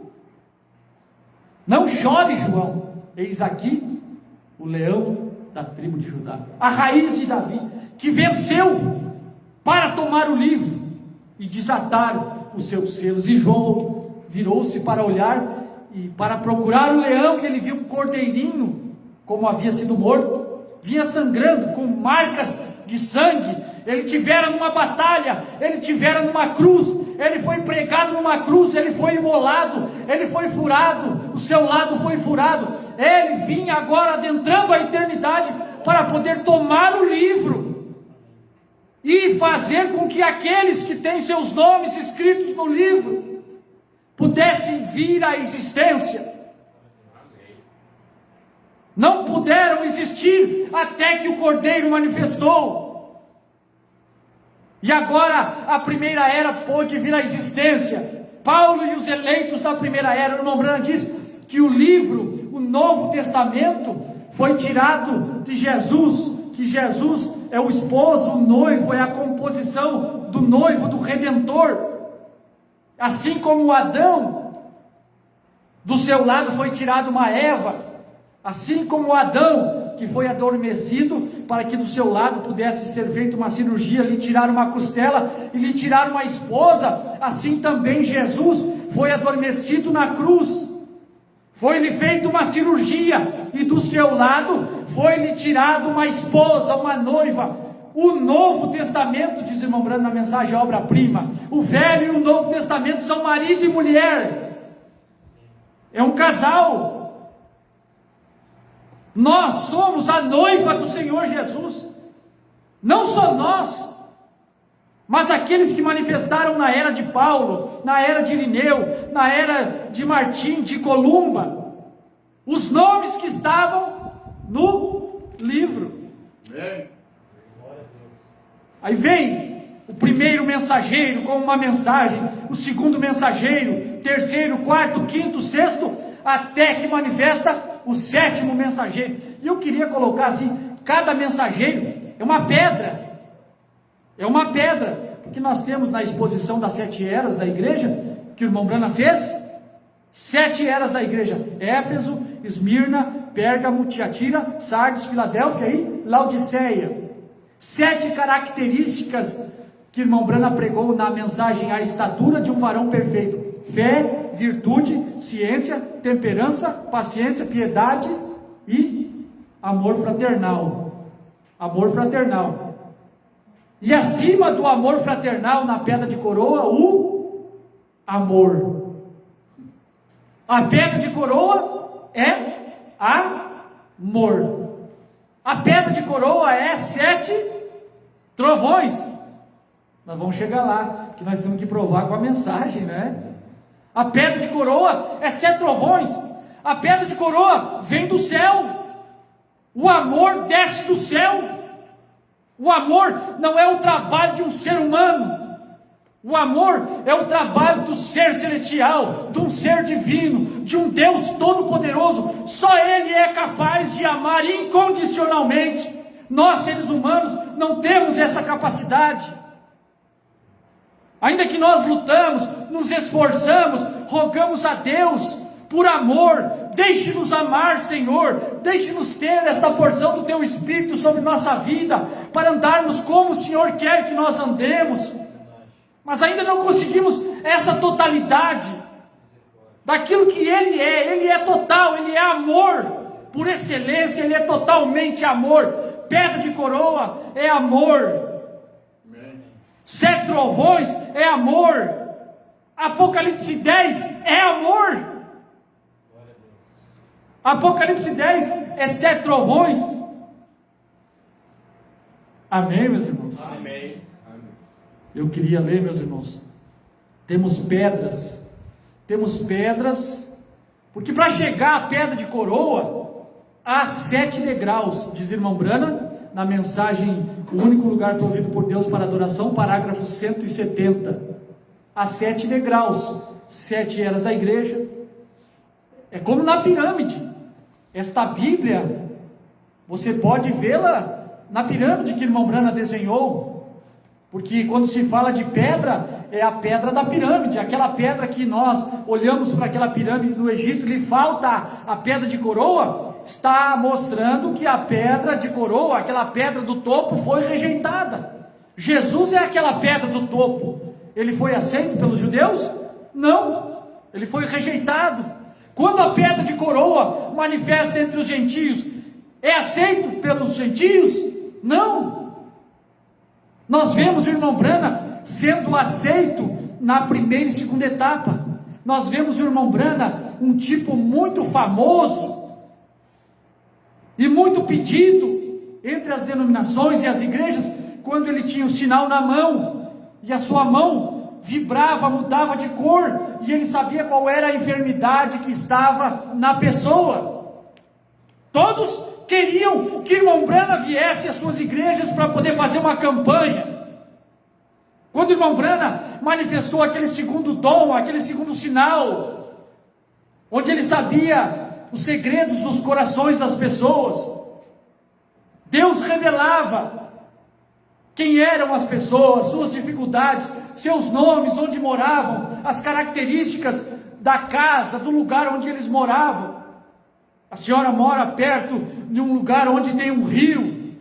Não chore, João, eis aqui o leão da tribo de Judá, a raiz de Davi, que venceu para tomar o livro e desatar os seus selos. E João virou-se para olhar e para procurar o leão, e ele viu um cordeirinho, como havia sido morto, vinha sangrando, com marcas de sangue. Ele tivera numa batalha, ele tivera numa cruz, ele foi pregado numa cruz, ele foi imolado, ele foi furado, o seu lado foi furado. Ele vinha agora adentrando a eternidade para poder tomar o livro e fazer com que aqueles que têm seus nomes escritos no livro pudessem vir à existência. Não puderam existir até que o Cordeiro manifestou. E agora a primeira era pôde vir à existência. Paulo e os eleitos da primeira era, o irmão Branco diz que o livro, o Novo Testamento, foi tirado de Jesus, que Jesus é o esposo, o noivo, é a composição do noivo, do Redentor. Assim como Adão, do seu lado foi tirado uma Eva, assim como Adão, que foi adormecido, para que do seu lado pudesse ser feita uma cirurgia, lhe tirar uma costela e lhe tirar uma esposa, assim também Jesus foi adormecido na cruz, foi-lhe feita uma cirurgia, e do seu lado foi-lhe tirado uma esposa, uma noiva. O Novo Testamento, diz o irmão Brando na mensagem obra-prima, o Velho e o Novo Testamento são marido e mulher, é um casal. Nós somos a noiva do Senhor Jesus, não só nós, mas aqueles que manifestaram na era de Paulo, na era de Irineu, na era de Martim, de Columba, os nomes que estavam no livro. Aí vem o primeiro mensageiro com uma mensagem, o segundo mensageiro, terceiro, quarto, quinto, sexto, até que manifesta o sétimo mensageiro. E eu queria colocar assim, cada mensageiro é uma pedra, porque nós temos na exposição das 7 eras da igreja, que o irmão Brana fez, 7 eras da igreja: Éfeso, Esmirna, Pérgamo, Tiatira, Sardes, Filadélfia e Laodiceia. 7 características que o irmão Brana pregou na mensagem A Estatura de um Varão Perfeito: fé, virtude, ciência, temperança, paciência, piedade e amor fraternal. Amor fraternal. E acima do amor fraternal, na pedra de coroa, o amor. A pedra de coroa é amor. A pedra de coroa é 7 trovões. Nós vamos chegar lá, que nós temos que provar com a mensagem, né? A pedra de coroa é 7 trovões. A pedra de coroa vem do céu. O amor desce do céu. O amor não é o trabalho de um ser humano. O amor é o trabalho do ser celestial, de um ser divino, de um Deus todo-poderoso. Só Ele é capaz de amar incondicionalmente. Nós, seres humanos, não temos essa capacidade. Ainda que nós lutamos, nos esforçamos, rogamos a Deus por amor. Deixe-nos amar, Senhor. Deixe-nos ter esta porção do Teu Espírito sobre nossa vida, para andarmos como o Senhor quer que nós andemos. Mas ainda não conseguimos essa totalidade daquilo que Ele é. Ele é total, Ele é amor por excelência, Ele é totalmente amor. Pedra de coroa é amor. 7 trovões é amor. Apocalipse 10 é amor. Apocalipse 10 é 7 trovões. Amém, meus irmãos? Amém. Eu queria ler, meus irmãos. Temos pedras, porque para chegar à pedra de coroa, há 7 degraus, diz irmão Brana, na mensagem O Único Lugar Provido por Deus para Adoração, parágrafo 170. Há 7 degraus, 7 eras da igreja. É como na pirâmide. Esta Bíblia, você pode vê-la na pirâmide que irmão Brana desenhou. Porque quando se fala de pedra, é a pedra da pirâmide, aquela pedra que nós olhamos para aquela pirâmide do Egito, lhe falta a pedra de coroa, está mostrando que a pedra de coroa, aquela pedra do topo, foi rejeitada. Jesus é aquela pedra do topo. Ele foi aceito pelos judeus? Não, ele foi rejeitado. Quando a pedra de coroa manifesta entre os gentios, é aceito pelos gentios? Não. Nós vemos o irmão Brana sendo aceito na primeira e segunda etapa. Nós vemos o irmão Brana, um tipo muito famoso e muito pedido entre as denominações e as igrejas, quando ele tinha o sinal na mão, e a sua mão vibrava, mudava de cor, e ele sabia qual era a enfermidade que estava na pessoa. Todos queriam que o irmão Brana viesse às suas igrejas para poder fazer uma campanha. Quando o irmão Brana manifestou aquele segundo dom, aquele segundo sinal, onde ele sabia os segredos dos corações das pessoas, Deus revelava quem eram as pessoas, suas dificuldades, seus nomes, onde moravam, as características da casa, do lugar onde eles moravam. A senhora mora perto de um lugar onde tem um rio.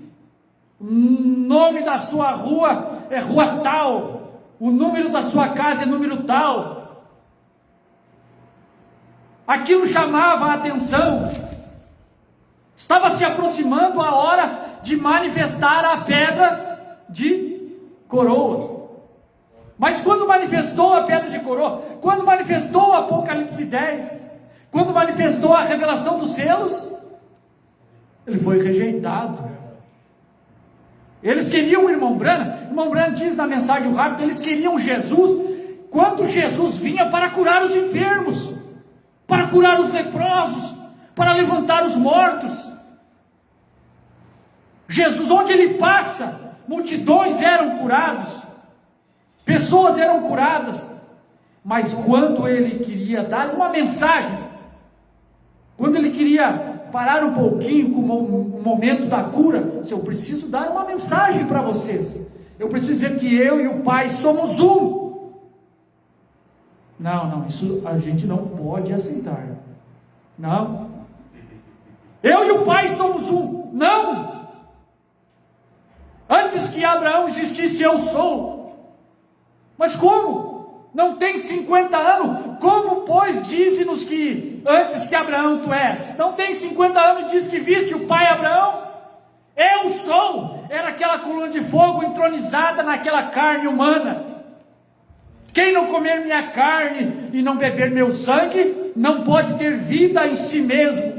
O nome da sua rua é rua tal. O número da sua casa é número tal. Aquilo chamava a atenção. Estava se aproximando a hora de manifestar a pedra de coroa. Mas quando manifestou a pedra de coroa, quando manifestou o Apocalipse 10, quando manifestou a revelação dos selos, ele foi rejeitado. Eles queriam o irmão Brana diz na mensagem rápida, eles queriam Jesus, quando Jesus vinha para curar os enfermos, para curar os leprosos, para levantar os mortos. Jesus, onde ele passa, multidões eram curados, pessoas eram curadas, mas quando ele queria dar uma mensagem, quando ele queria parar um pouquinho com o momento da cura, eu preciso dar uma mensagem para vocês. Eu preciso dizer que eu e o Pai somos um. Não, isso a gente não pode aceitar. Não. Eu e o Pai somos um. Não. Antes que Abraão existisse, eu sou. Mas como? Não tem 50 anos? Como, pois, dize-nos que antes que Abraão tu és? Não tem 50 anos e diz que viste o pai Abraão? Eu sou. Era aquela coluna de fogo entronizada naquela carne humana. Quem não comer minha carne e não beber meu sangue, não pode ter vida em si mesmo.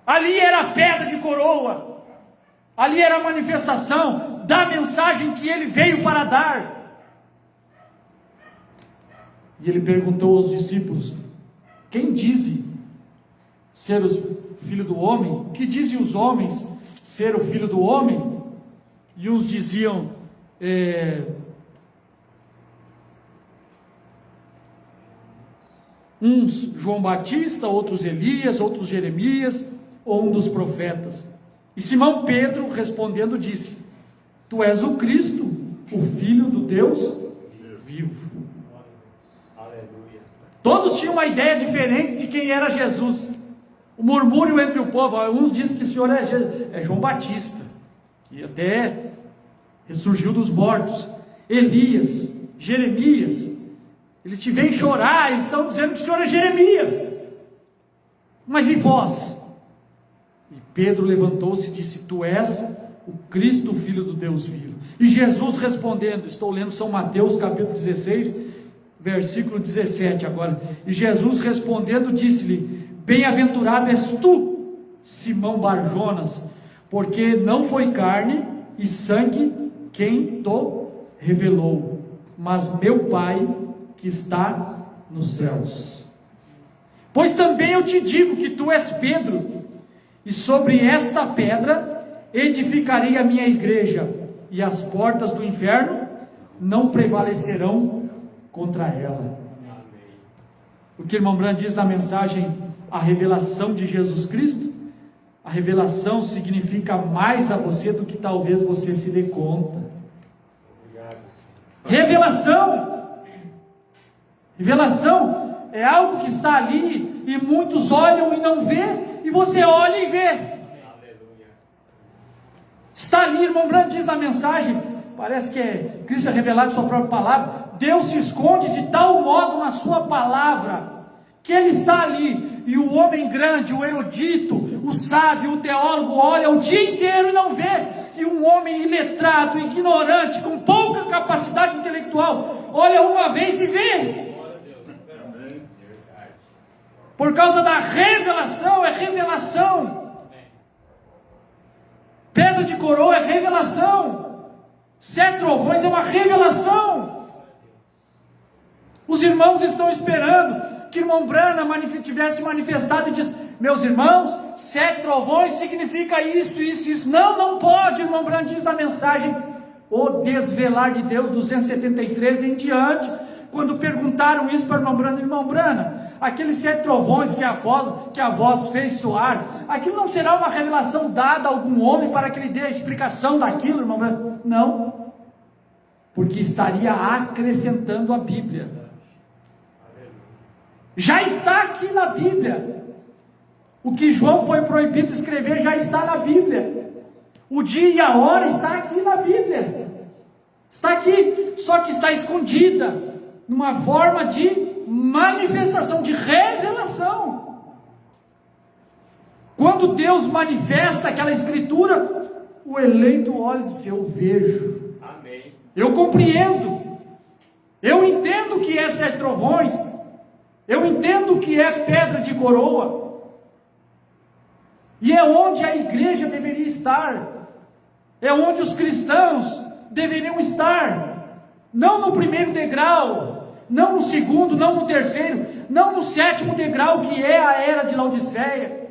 Ali era a pedra de coroa. Ali era a manifestação da mensagem que ele veio para dar. E ele perguntou aos discípulos: quem dizem ser o filho do homem? O que dizem os homens ser o filho do homem? E uns diziam, uns João Batista, outros Elias, outros Jeremias, ou um dos profetas. E Simão Pedro, respondendo, disse: tu és o Cristo, o Filho do Deus vivo. Aleluia. Todos tinham uma ideia diferente de quem era Jesus. O murmúrio entre o povo, uns dizem que o Senhor é João Batista, que até ressurgiu dos mortos. Elias, Jeremias, eles te vêm chorar, eles estão dizendo que o Senhor é Jeremias. Mas e vós? E Pedro levantou-se e disse: tu és o Cristo, o Filho do Deus vivo. E Jesus respondendo, estou lendo São Mateus capítulo 16, versículo 17 agora. E Jesus respondendo disse-lhe: bem-aventurado és tu, Simão Barjonas, porque não foi carne e sangue quem te revelou, mas meu Pai que está nos céus. Pois também eu te digo que tu és Pedro, e sobre esta pedra edificarei a minha igreja, e as portas do inferno não prevalecerão contra ela. O que o irmão Brand diz na mensagem A Revelação de Jesus Cristo? A revelação significa mais a você do que talvez você se dê conta. Revelação é algo que está ali e muitos olham e não vê, e você olha e vê. Está ali, irmão Brand diz na mensagem, parece que Cristo é revelado em sua própria palavra. Deus se esconde de tal modo na sua palavra, que ele está ali, e o homem grande, o erudito, o sábio, o teólogo olha o dia inteiro e não vê, e um homem iletrado, ignorante, com pouca capacidade intelectual, olha uma vez e vê. Por causa da revelação, é revelação. Pedra de coroa é revelação. 7 trovões é uma revelação. Os irmãos estão esperando que o irmão Brana tivesse manifestado e diz: meus irmãos, 7 trovões significa isso, isso, isso. Não pode, o irmão Brana diz na mensagem, o desvelar de Deus, 273 em diante. Quando perguntaram isso para o irmão Brana, aqueles 7 trovões que a voz fez soar, aquilo não será uma revelação dada a algum homem para que ele dê a explicação daquilo, irmão Brana? Não, porque estaria acrescentando a Bíblia. Já está aqui na Bíblia. O que João foi proibido de escrever já está na Bíblia. O dia e a hora está aqui na Bíblia. Está aqui, só que está escondida numa forma de manifestação, de revelação. Quando Deus manifesta aquela escritura, o eleito olha e diz: eu vejo. Amém. Eu compreendo. Eu entendo que é 7 trovões. Eu entendo que é pedra de coroa. E é onde a igreja deveria estar. É onde os cristãos deveriam estar. Não no primeiro degrau, não no segundo, não no terceiro, não no 7º degrau, que é a era de Laodiceia,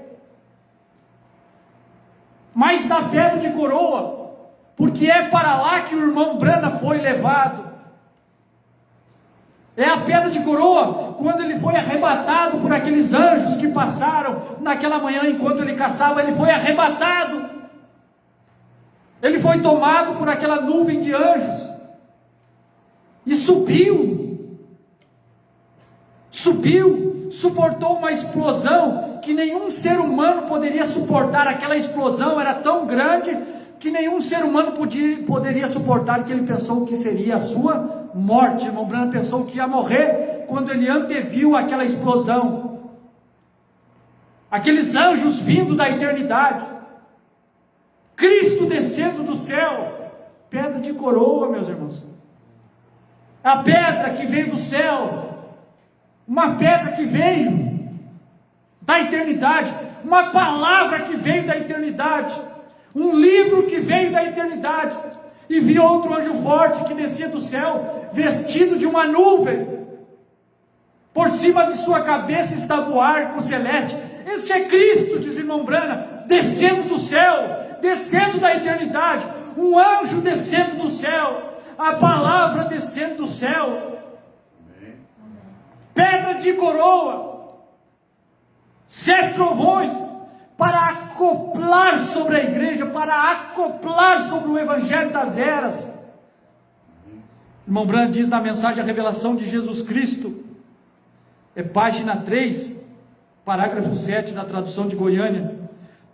mas na pedra de coroa, porque é para lá que o irmão Brana foi levado. É a pedra de coroa, quando ele foi arrebatado por aqueles anjos que passaram naquela manhã enquanto ele caçava, ele foi arrebatado. Ele foi tomado por aquela nuvem de anjos e subiu. subiu, suportou uma explosão que nenhum ser humano poderia suportar. Aquela explosão era tão grande que nenhum ser humano poderia suportar, que ele pensou que seria a sua morte. Irmão Branham pensou que ia morrer quando ele anteviu aquela explosão. Aqueles anjos vindo da eternidade, Cristo descendo do céu, pedra de coroa, meus irmãos. A pedra que veio do céu, uma pedra que veio da eternidade, uma palavra que veio da eternidade, um livro que veio da eternidade. E vi outro anjo forte que descia do céu, vestido de uma nuvem. Por cima de sua cabeça estava o arco celeste. Este é Cristo, diz irmão Branham, descendo do céu, descendo da eternidade. Um anjo descendo do céu, a palavra descendo do céu. Pedra de coroa, 7 trovões, para acoplar sobre a igreja, para acoplar sobre o evangelho das eras. Irmão Branham diz na mensagem a revelação de Jesus Cristo, é página 3, parágrafo 7 da tradução de Goiânia: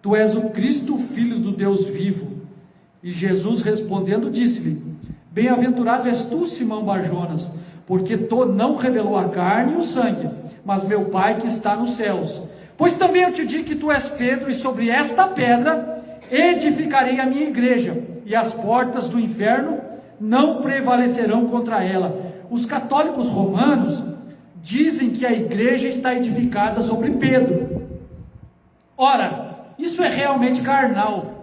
Tu és o Cristo, filho do Deus vivo. E Jesus respondendo disse-lhe: Bem-aventurado és tu, Simão Barjonas, porque tu não revelou a carne e o sangue, mas meu Pai que está nos céus. Pois também eu te digo que tu és Pedro, e sobre esta pedra edificarei a minha igreja, e as portas do inferno não prevalecerão contra ela. Os católicos romanos dizem que a igreja está edificada sobre Pedro. Ora, isso é realmente carnal.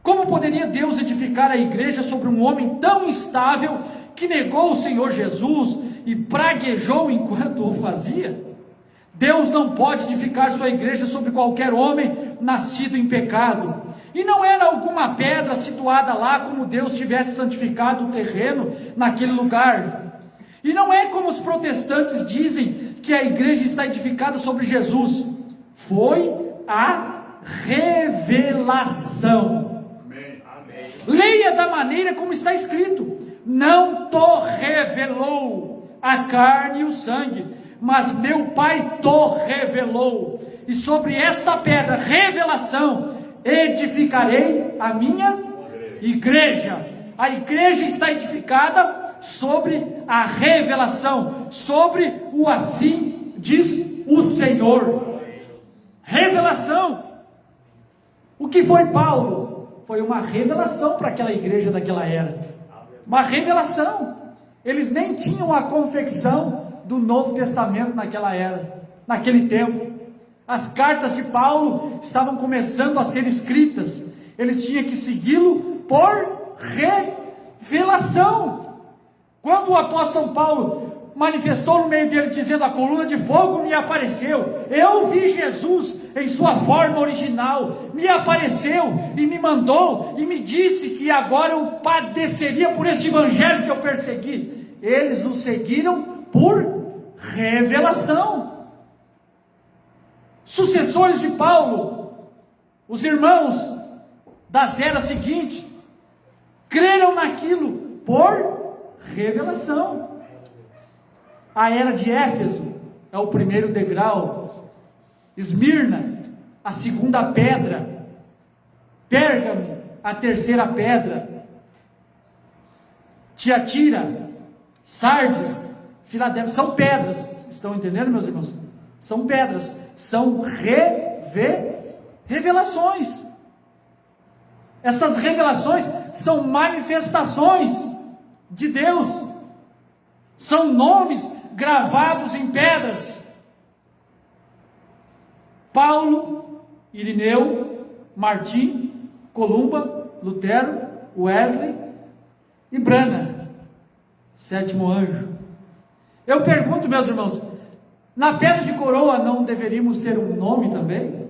Como poderia Deus edificar a igreja sobre um homem tão instável que negou o Senhor Jesus e praguejou enquanto o fazia? Deus não pode edificar sua igreja sobre qualquer homem nascido em pecado. E não era alguma pedra situada lá como Deus tivesse santificado o terreno naquele lugar. E não é como os protestantes dizem que a igreja está edificada sobre Jesus. Foi a revelação. Amém. Leia da maneira como está escrito: não to revelou a carne e o sangue, mas meu Pai to revelou. E sobre esta pedra, revelação, edificarei a minha igreja. A igreja está edificada sobre a revelação, sobre o assim diz o Senhor. Revelação. O que foi Paulo? Foi uma revelação para aquela igreja daquela era. Uma revelação. Eles nem tinham a confecção do Novo Testamento naquela era, naquele tempo. As cartas de Paulo estavam começando a ser escritas. Eles tinham que segui-lo por revelação. Quando o apóstolo Paulo manifestou no meio dele, dizendo: a coluna de fogo me apareceu, eu vi Jesus em sua forma original, me apareceu e me mandou e me disse que agora eu padeceria por este evangelho que eu persegui. Eles o seguiram por revelação. Sucessores de Paulo, os irmãos das eras seguintes, creram naquilo por revelação. A era de Éfeso é o primeiro degrau, Esmirna, a segunda pedra, Pérgamo, a terceira pedra, Tiatira, Sardes, Filadélfia, são pedras. Estão entendendo, meus irmãos? São pedras, são revelações. Essas revelações são manifestações de Deus, são nomes gravados em pedras. Paulo, Irineu, Martim, Columba, Lutero, Wesley e Branham, sétimo anjo. Eu pergunto, meus irmãos, na pedra de coroa não deveríamos ter um nome também?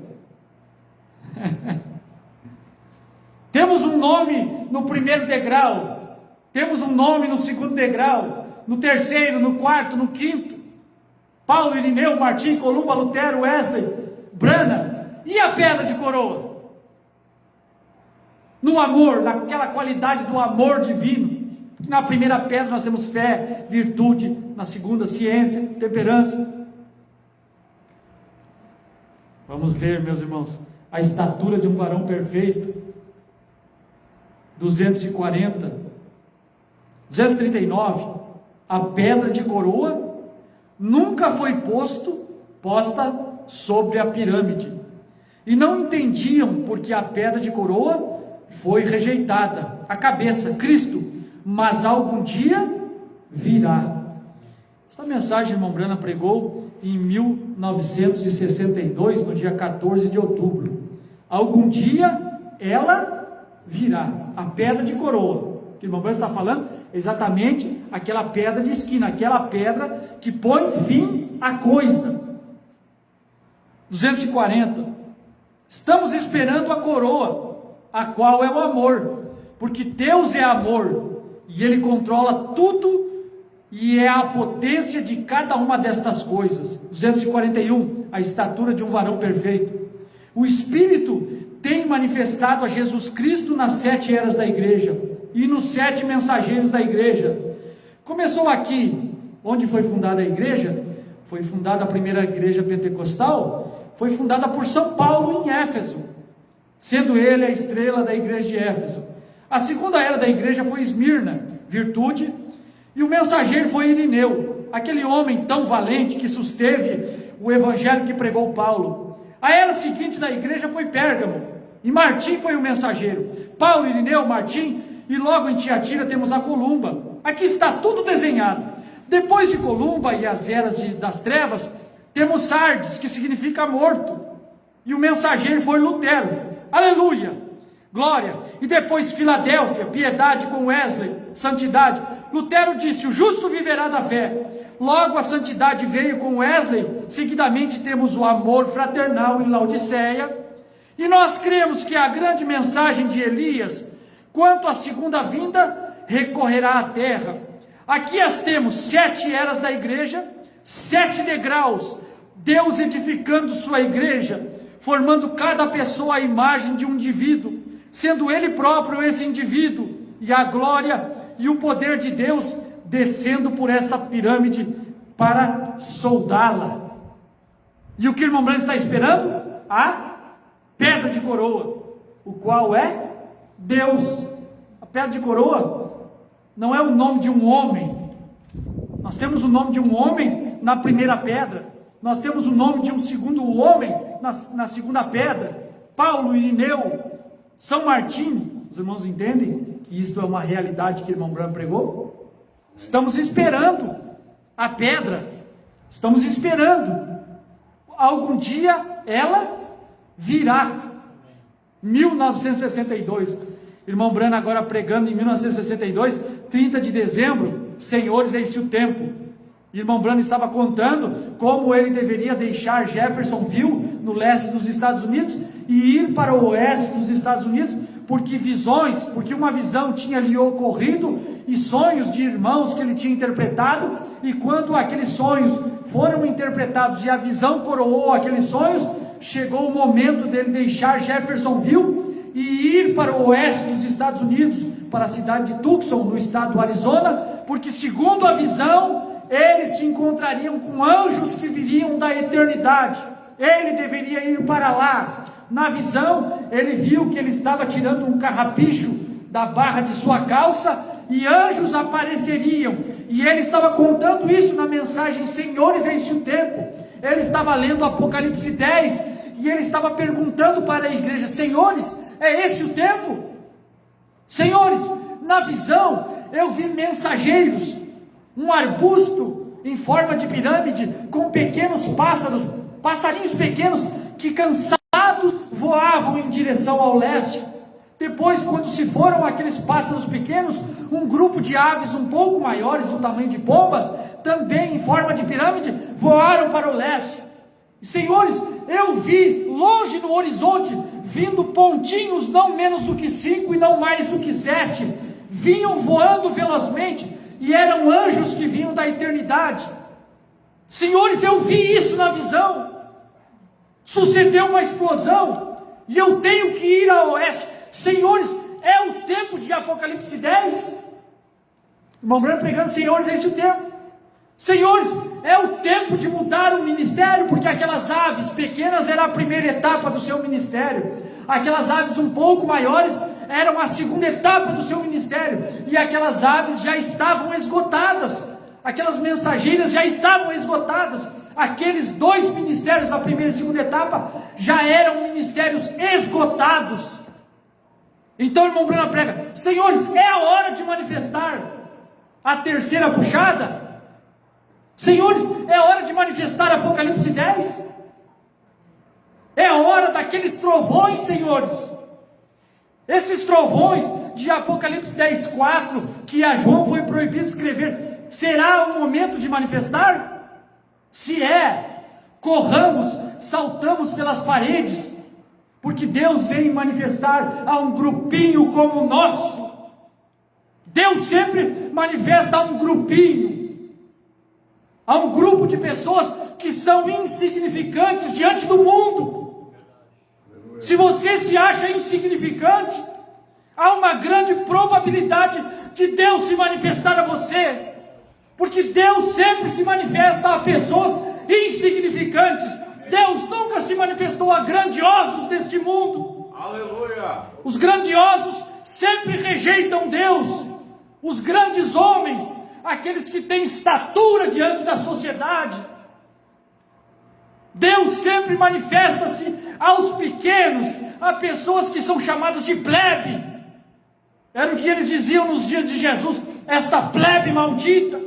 Temos um nome no primeiro degrau, temos um nome no segundo degrau, no terceiro, no quarto, no quinto. Paulo, Irineu, Martim, Columba, Lutero, Wesley, Branham. E a pedra de coroa? No amor, naquela qualidade do amor divino. Na primeira pedra nós temos fé, virtude, na segunda ciência, temperança. Vamos ler, meus irmãos, a estatura de um varão perfeito. 239, a pedra de coroa nunca foi posta sobre a pirâmide, e não entendiam porque a pedra de coroa foi rejeitada, a cabeça, Cristo, mas algum dia virá. Esta mensagem, irmão Brana pregou em 1962, no dia 14 de outubro. Algum dia ela virá, a pedra de coroa. O que o irmão Brana está falando é exatamente aquela pedra de esquina, aquela pedra que põe fim à coisa. 240, estamos esperando a coroa, a qual é o amor, porque Deus é amor, e Ele controla tudo, e é a potência de cada uma destas coisas. 241, a estatura de um varão perfeito. O Espírito tem manifestado a Jesus Cristo nas 7 eras da igreja, e nos 7 mensageiros da igreja. Começou aqui, onde foi fundada a igreja, foi fundada a primeira igreja pentecostal, foi fundada por São Paulo em Éfeso, sendo ele a estrela da igreja de Éfeso. A segunda era da igreja foi Esmirna, virtude, e o mensageiro foi Irineu, aquele homem tão valente que susteve o evangelho que pregou Paulo. A era seguinte da igreja foi Pérgamo, e Martim foi o mensageiro. Paulo, Irineu, Martim, e logo em Tiatira temos a Columba. Aqui está tudo desenhado. Depois de Columba e as eras das trevas, temos Sardes, que significa morto, e o mensageiro foi Lutero. Aleluia, glória. E depois Filadélfia, piedade com Wesley, santidade. Lutero disse, o justo viverá da fé. Logo a santidade veio com Wesley. Seguidamente temos o amor fraternal em Laodiceia. E nós cremos que a grande mensagem de Elias, quanto à segunda vinda, recorrerá à terra. Aqui as temos 7 eras da igreja, 7 degraus, Deus edificando sua igreja, formando cada pessoa à imagem de um indivíduo, sendo ele próprio esse indivíduo, e a glória e o poder de Deus descendo por esta pirâmide para soldá-la. E o que o irmão Branco está esperando? A pedra de coroa, o qual é Deus. A pedra de coroa não é o nome de um homem. Nós temos o nome de um homem na primeira pedra, nós temos o nome de um segundo homem na segunda pedra, Paulo, Irineu, São Martim. Os irmãos entendem que isto é uma realidade que o irmão Branco pregou? Estamos esperando a pedra, estamos esperando, algum dia ela virá. 1962, irmão Branco agora pregando em 1962, 30 de dezembro, Senhores, eis o tempo. Irmão Branco estava contando como ele deveria deixar Jeffersonville, no leste dos Estados Unidos, e ir para o oeste dos Estados Unidos, porque uma visão tinha lhe ocorrido, e sonhos de irmãos que ele tinha interpretado, e quando aqueles sonhos foram interpretados e a visão coroou aqueles sonhos, chegou o momento dele deixar Jeffersonville e ir para o oeste dos Estados Unidos, para a cidade de Tucson, no estado do Arizona, porque segundo a visão, eles se encontrariam com anjos que viriam da eternidade. Ele deveria ir para lá. Na visão, ele viu que ele estava tirando um carrapicho da barra de sua calça e anjos apareceriam. E ele estava contando isso na mensagem Senhores, eis o tempo. Ele estava lendo Apocalipse 10 e ele estava perguntando para a igreja: Senhores, é esse o tempo? Senhores, na visão eu vi mensageiros, um arbusto em forma de pirâmide com pequenos passarinhos pequenos que cansados voavam em direção ao leste. Depois, quando se foram aqueles pássaros pequenos, um grupo de aves um pouco maiores, do tamanho de pombas, também em forma de pirâmide, voaram para o leste. Senhores, eu vi longe no horizonte, vindo pontinhos não menos do que 5 e não mais do que 7, vinham voando velozmente, e eram anjos que vinham da eternidade. Senhores, eu vi isso na visão. Sucedeu uma explosão, e eu tenho que ir ao oeste. Senhores, é o tempo de Apocalipse 10? Irmão Branco pregando: Senhores, é esse o tempo. Senhores, é o tempo de mudar o ministério, porque aquelas aves pequenas era a primeira etapa do seu ministério, aquelas aves um pouco maiores eram a segunda etapa do seu ministério, e aquelas aves já estavam esgotadas, aquelas mensageiras já estavam esgotadas, aqueles 2 ministérios da primeira e segunda etapa já eram ministérios esgotados. Então, irmão Bruno prega, senhores, é a hora de manifestar a terceira puxada. Senhores, é hora de manifestar Apocalipse 10. É a hora daqueles trovões, senhores. Esses trovões de Apocalipse 10:4, que a João foi proibido de escrever, será o momento de manifestar? Se é, corramos, saltamos pelas paredes, porque Deus vem manifestar a um grupinho como o nosso. Deus sempre manifesta a um grupinho, a um grupo de pessoas que são insignificantes diante do mundo. Se você se acha insignificante, há uma grande probabilidade de Deus se manifestar a você, porque Deus sempre se manifesta a pessoas insignificantes. Deus nunca se manifestou a grandiosos deste mundo. Aleluia! Os grandiosos sempre rejeitam Deus. Os grandes homens, aqueles que têm estatura diante da sociedade, Deus sempre manifesta-se aos pequenos, a pessoas que são chamadas de plebe. Era o que eles diziam nos dias de Jesus, esta plebe maldita.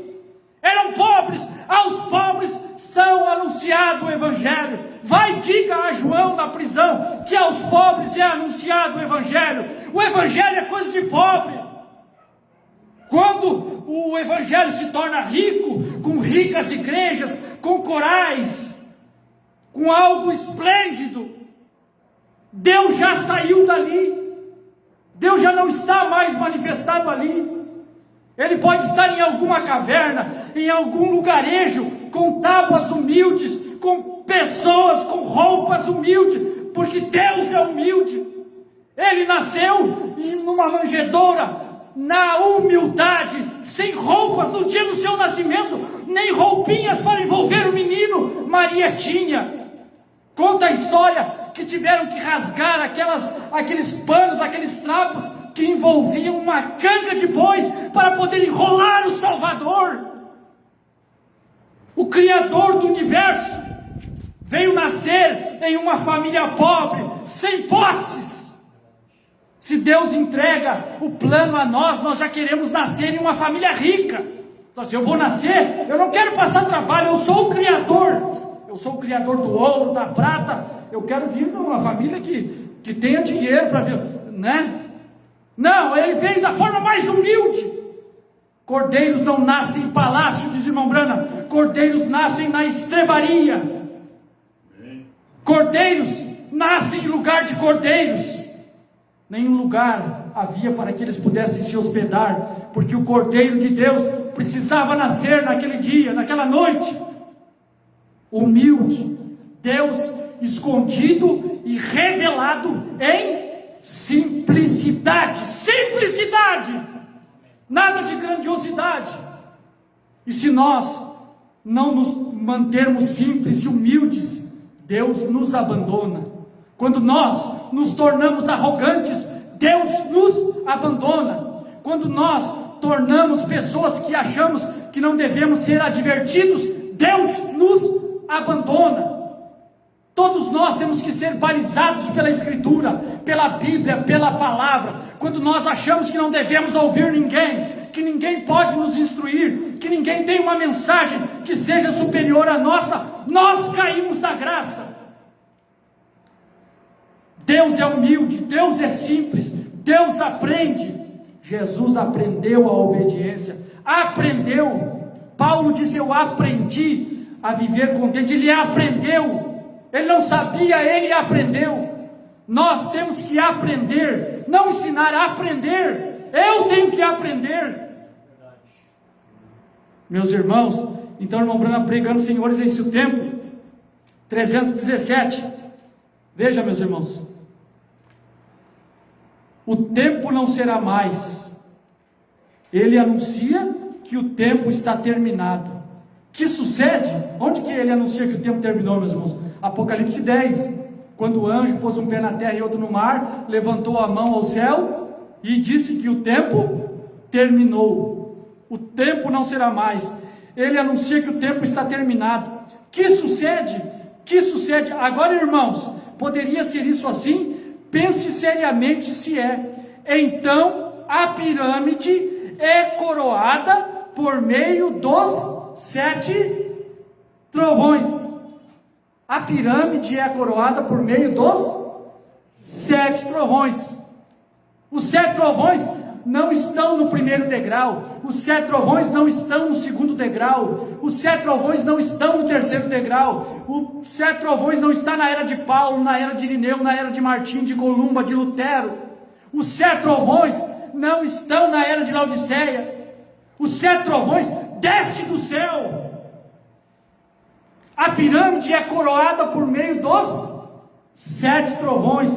Eram pobres, aos pobres são anunciado o Evangelho. Vai, diga a João na prisão, que aos pobres é anunciado o Evangelho. O Evangelho é coisa de pobre. Quando o Evangelho se torna rico, com ricas igrejas, com corais, com algo esplêndido, Deus já saiu dali. Deus já não está mais manifestado ali. Ele pode estar em alguma caverna, em algum lugarejo, com tábuas humildes, com pessoas com roupas humildes, porque Deus é humilde. Ele nasceu numa manjedoura, na humildade, sem roupas no dia do seu nascimento, nem roupinhas para envolver o menino Maria tinha. Conta a história que tiveram que rasgar aqueles panos, aqueles trapos que envolviam uma canga de boi para poder enrolar o Salvador. O Criador do universo veio nascer em uma família pobre, sem posses. Se Deus entrega o plano a nós, nós já queremos nascer em uma família rica. Então, se eu vou nascer, eu não quero passar trabalho, eu sou o Criador. Eu sou o Criador do ouro, da prata. Eu quero vir numa família que tenha dinheiro para ver, né? Não, ele veio da forma mais humilde. Cordeiros não nascem em palácio, diz irmão Brana. Cordeiros nascem na estrebaria. Cordeiros nascem em lugar de cordeiros. Nenhum lugar havia para que eles pudessem se hospedar, porque o Cordeiro de Deus precisava nascer naquele dia, naquela noite. Humilde, Deus escondido e revelado em simplicidade. Simplicidade! Nada de grandiosidade. E se nós não nos mantermos simples e humildes, Deus nos abandona. Quando nós nos tornamos arrogantes, Deus nos abandona. Quando nós tornamos pessoas que achamos que não devemos ser advertidos, Deus nos abandona. Todos nós temos que ser balizados pela Escritura, pela Bíblia, pela Palavra. Quando nós achamos que não devemos ouvir ninguém, que ninguém pode nos instruir, que ninguém tem uma mensagem que seja superior à nossa, nós caímos da graça. Deus é humilde, Deus é simples, Deus aprende. Jesus aprendeu a obediência, aprendeu. Paulo diz, eu aprendi a viver contente. Ele aprendeu, ele não sabia, ele aprendeu. Nós temos que aprender, não ensinar, aprender. Eu tenho que aprender. Meus irmãos, então irmão Branham pregando, senhores, é esse o tempo. 317. Veja, meus irmãos, o tempo não será mais. Ele anuncia que o tempo está terminado, Que sucede? Onde que ele anuncia que o tempo terminou, meus irmãos? Apocalipse 10, quando o anjo pôs um pé na terra e outro no mar, levantou a mão ao céu e disse que o tempo terminou. O tempo não será mais. Ele anuncia que o tempo está terminado. Que sucede? Que sucede? Agora, irmãos, poderia ser isso assim? Pense seriamente se é. Então, a pirâmide é coroada por meio dos 7 trovões. A pirâmide é coroada por meio dos 7 trovões. Os 7 trovões não estão no primeiro degrau. Os 7 trovões não estão no segundo degrau. Os 7 trovões não estão no terceiro degrau. Os 7 trovões não estão na era de Paulo, na era de Irineu, na era de Martim, de Columba, de Lutero. Os 7 trovões não estão na era de Laodiceia. Os 7 trovões descem do céu. A pirâmide é coroada por meio dos 7 trovões.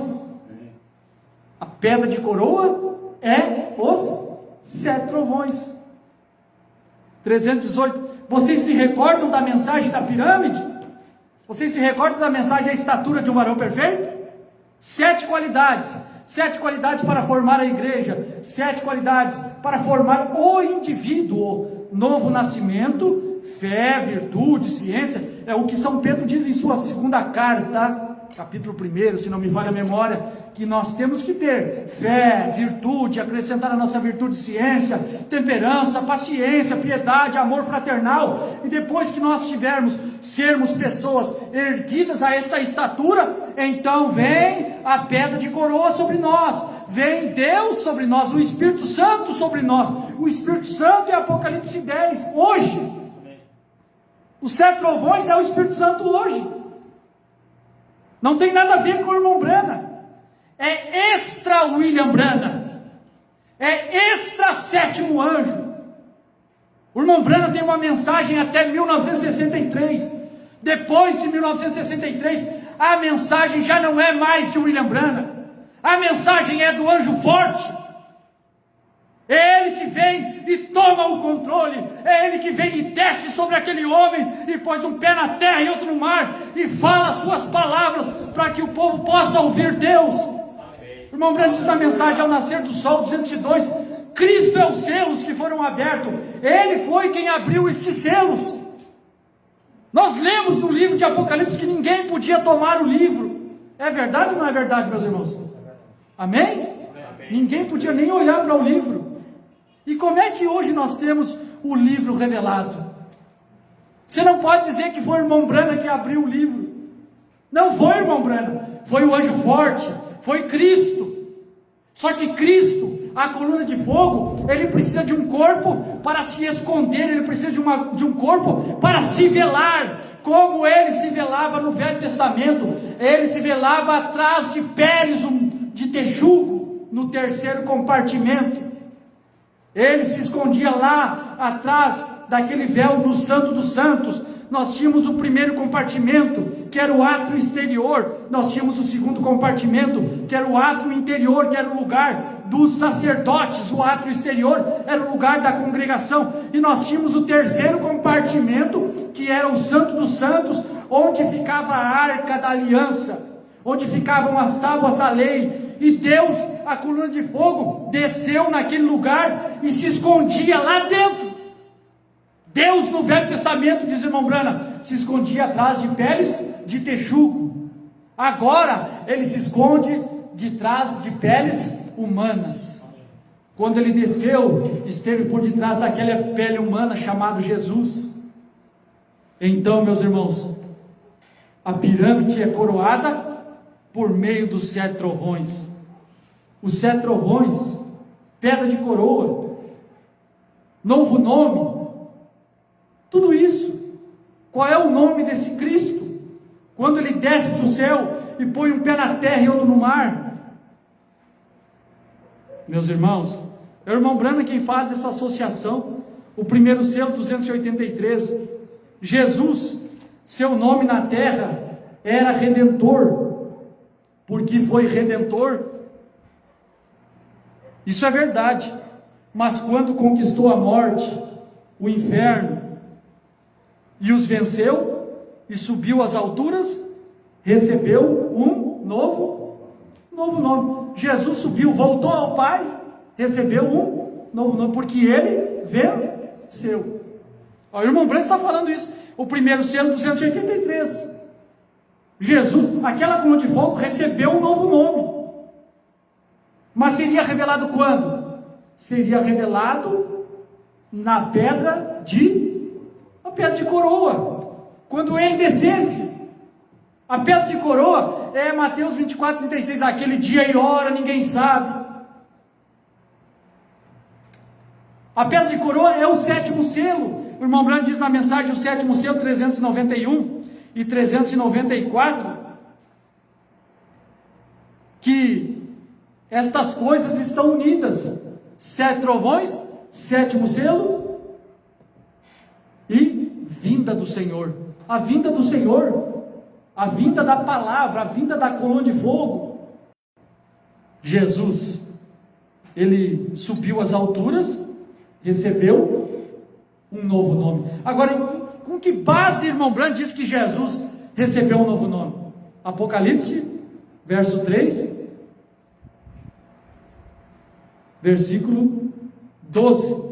A pedra de coroa é os 7 trovões. 318. Vocês se recordam da mensagem da pirâmide? Vocês se recordam da mensagem da estatura de um varão perfeito? 7 qualidades. 7 qualidades para formar a igreja. 7 qualidades para formar o indivíduo. Novo nascimento, fé, virtude, ciência. É o que São Pedro diz em sua segunda carta, capítulo 1, se não me falha a memória, que nós temos que ter fé, virtude, acrescentar a nossa virtude ciência, temperança, paciência, piedade, amor fraternal, e depois que nós sermos pessoas erguidas a esta estatura, então vem a pedra de coroa sobre nós, vem Deus sobre nós, o Espírito Santo sobre nós. O Espírito Santo é Apocalipse 10, hoje. Os 7 trovões é o Espírito Santo hoje. Não tem nada a ver com o irmão Brana. É extra William Brana. É extra sétimo anjo. O irmão Brana tem uma mensagem até 1963. Depois de 1963, a mensagem já não é mais de William Brana. A mensagem é do anjo forte. É ele que vem e toma o controle. É ele que vem e desce sobre aquele homem e pôs um pé na terra e outro no mar e fala as suas palavras para que o povo possa ouvir Deus. O irmão Brando diz na mensagem: ao nascer do sol, 202, Cristo é os selos que foram abertos. Ele foi quem abriu estes selos. Nós lemos no livro de Apocalipse que ninguém podia tomar o livro. É verdade ou não é verdade, meus irmãos? Amém? Ninguém podia nem olhar para o livro. E como é que hoje nós temos o livro revelado? Você não pode dizer que foi o irmão Brana que abriu o livro. Não foi o irmão Brana, foi o anjo forte, foi Cristo. Só que Cristo, a coluna de fogo, ele precisa de um corpo para se esconder, ele precisa de um corpo para se velar, como ele se velava no Velho Testamento. Ele se velava atrás de peles de texugo, no terceiro compartimento. Ele se escondia lá atrás daquele véu no Santo dos Santos. Nós tínhamos o primeiro compartimento, que era o átrio exterior. Nós tínhamos o segundo compartimento, que era o átrio interior, que era o lugar dos sacerdotes. O átrio exterior era o lugar da congregação. E nós tínhamos o terceiro compartimento, que era o Santo dos Santos, onde ficava a arca da aliança, onde ficavam as tábuas da lei. E Deus, a coluna de fogo, desceu naquele lugar e se escondia lá dentro. Deus, no Velho Testamento, diz o irmão Brana, se escondia atrás de peles de texugo. Agora, ele se esconde de trás de peles humanas. Quando ele desceu, esteve por detrás daquela pele humana chamada Jesus. Então, meus irmãos, a pirâmide é coroada por meio dos 7 trovões. Os 7 trovões, pedra de coroa, novo nome, tudo isso. Qual é o nome desse Cristo? Quando ele desce do céu e põe um pé na terra e outro no mar. Meus irmãos, é o irmão Brana quem faz essa associação. O primeiro selo, 283. Jesus, seu nome na terra era Redentor, porque foi Redentor. Isso é verdade, mas quando conquistou a morte, o inferno, e os venceu, e subiu às alturas, recebeu um novo nome. Jesus subiu, voltou ao Pai, recebeu um novo nome, porque ele venceu. O irmão Branco está falando isso, o primeiro selo 283. Jesus, aquela coluna de fogo, recebeu um novo nome. Mas seria revelado quando? Seria revelado na pedra de coroa, quando ele descesse. A pedra de coroa é Mateus 24, 36, aquele dia e hora ninguém sabe. A pedra de coroa é o sétimo selo. O irmão Branco diz na mensagem, o sétimo selo, 391 e 394, que estas coisas estão unidas: 7 trovões, sétimo selo e vinda do Senhor. A vinda do Senhor, a vinda da palavra, a vinda da coluna de fogo. Jesus, ele subiu às alturas, recebeu um novo nome. Agora, com que base, irmão Branco, diz que Jesus recebeu um novo nome? Apocalipse, verso 3, versículo 12: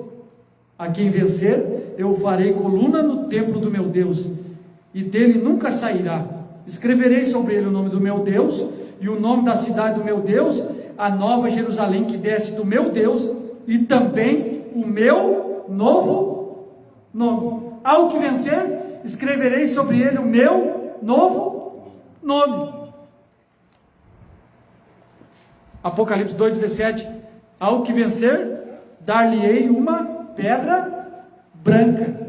a quem vencer, eu farei coluna no templo do meu Deus, e dele nunca sairá. Escreverei sobre ele o nome do meu Deus, e o nome da cidade do meu Deus, a nova Jerusalém que desce do meu Deus, e também o meu novo nome. Ao que vencer, escreverei sobre ele o meu novo nome. Apocalipse 2,17: ao que vencer, dar-lhe-ei uma pedra branca,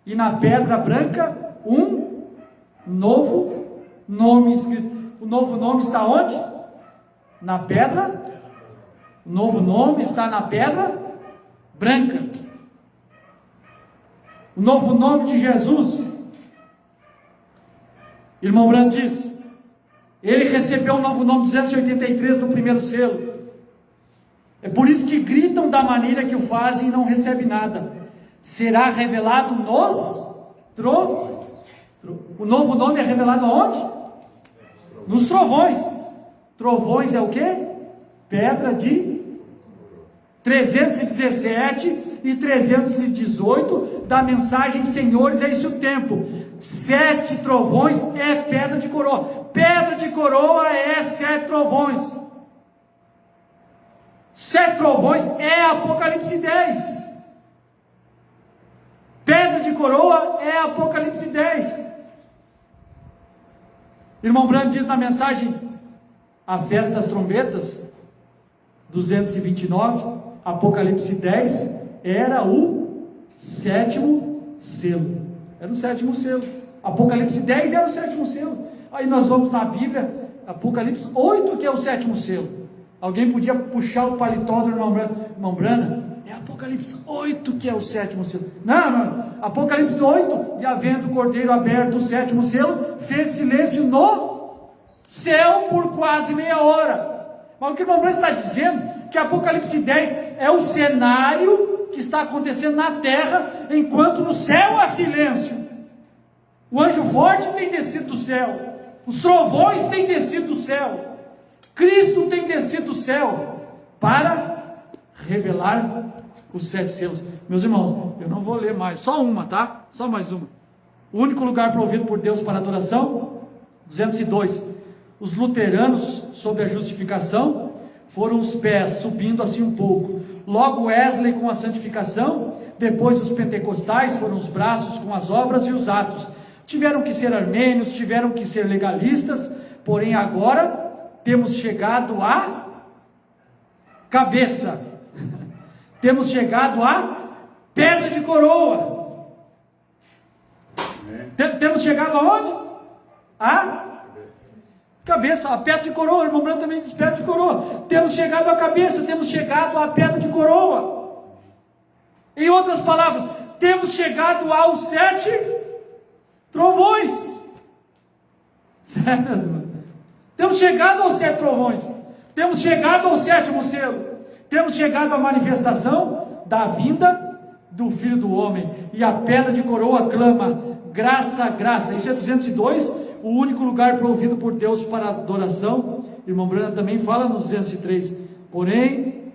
e na pedra branca um novo nome escrito. O novo nome está onde? Na pedra. O novo nome está na pedra branca. O novo nome de Jesus, irmão Branco diz, ele recebeu um novo nome 283 no primeiro selo. É por isso que gritam da maneira que o fazem e não recebem nada. Será revelado nos trovões. O novo nome é revelado aonde? Nos trovões. Trovões é o quê? Pedra de 317 e 318 da mensagem Senhores, é esse o tempo. 7 trovões é pedra de coroa. Pedra de coroa é 7 trovões. 7 trovões é Apocalipse 10. Pedra de coroa é Apocalipse 10. Irmão Branco diz na mensagem A Festa das Trombetas, 229, Apocalipse 10 era o 7º selo. Era o 7º selo. Apocalipse 10 era o 7º selo. Aí nós vamos na Bíblia, Apocalipse 8 que é o 7º selo. Alguém podia puxar o paletó do irmão Branco. Irmão Branco, é Apocalipse 8 que é o 7º selo. Não. Apocalipse 8, e havendo o cordeiro aberto o 7º selo, fez silêncio no céu por quase meia hora. Mas o que o irmão Branco está dizendo? Que Apocalipse 10 é o cenário que está acontecendo na terra, enquanto no céu há silêncio. O anjo forte tem descido do céu, os trovões têm descido do céu, Cristo tem descido do céu para revelar os 7 selos. Meus irmãos, eu não vou ler mais, só uma, tá? Só mais uma. O único lugar provido por Deus para adoração, 202. Os luteranos, sob a justificação, foram os pés subindo assim um pouco. Logo Wesley com a santificação, depois os pentecostais foram os braços com as obras e os atos. Tiveram que ser armênios, tiveram que ser legalistas, porém agora temos chegado à cabeça. Temos chegado à pedra de coroa. Temos chegado aonde? A cabeça, a pedra de coroa. O irmão Branco também diz pedra de coroa. Temos chegado à cabeça, temos chegado à pedra de coroa. Em outras palavras, temos chegado aos 7 trovões. Sério? Temos chegado aos 7 trovões. Temos chegado ao 7º selo. Temos chegado à manifestação da vinda do Filho do Homem, e a pedra de coroa clama: graça, graça. Isso é 202, o único lugar provido por Deus para adoração. Irmão Brana também fala no 203, porém,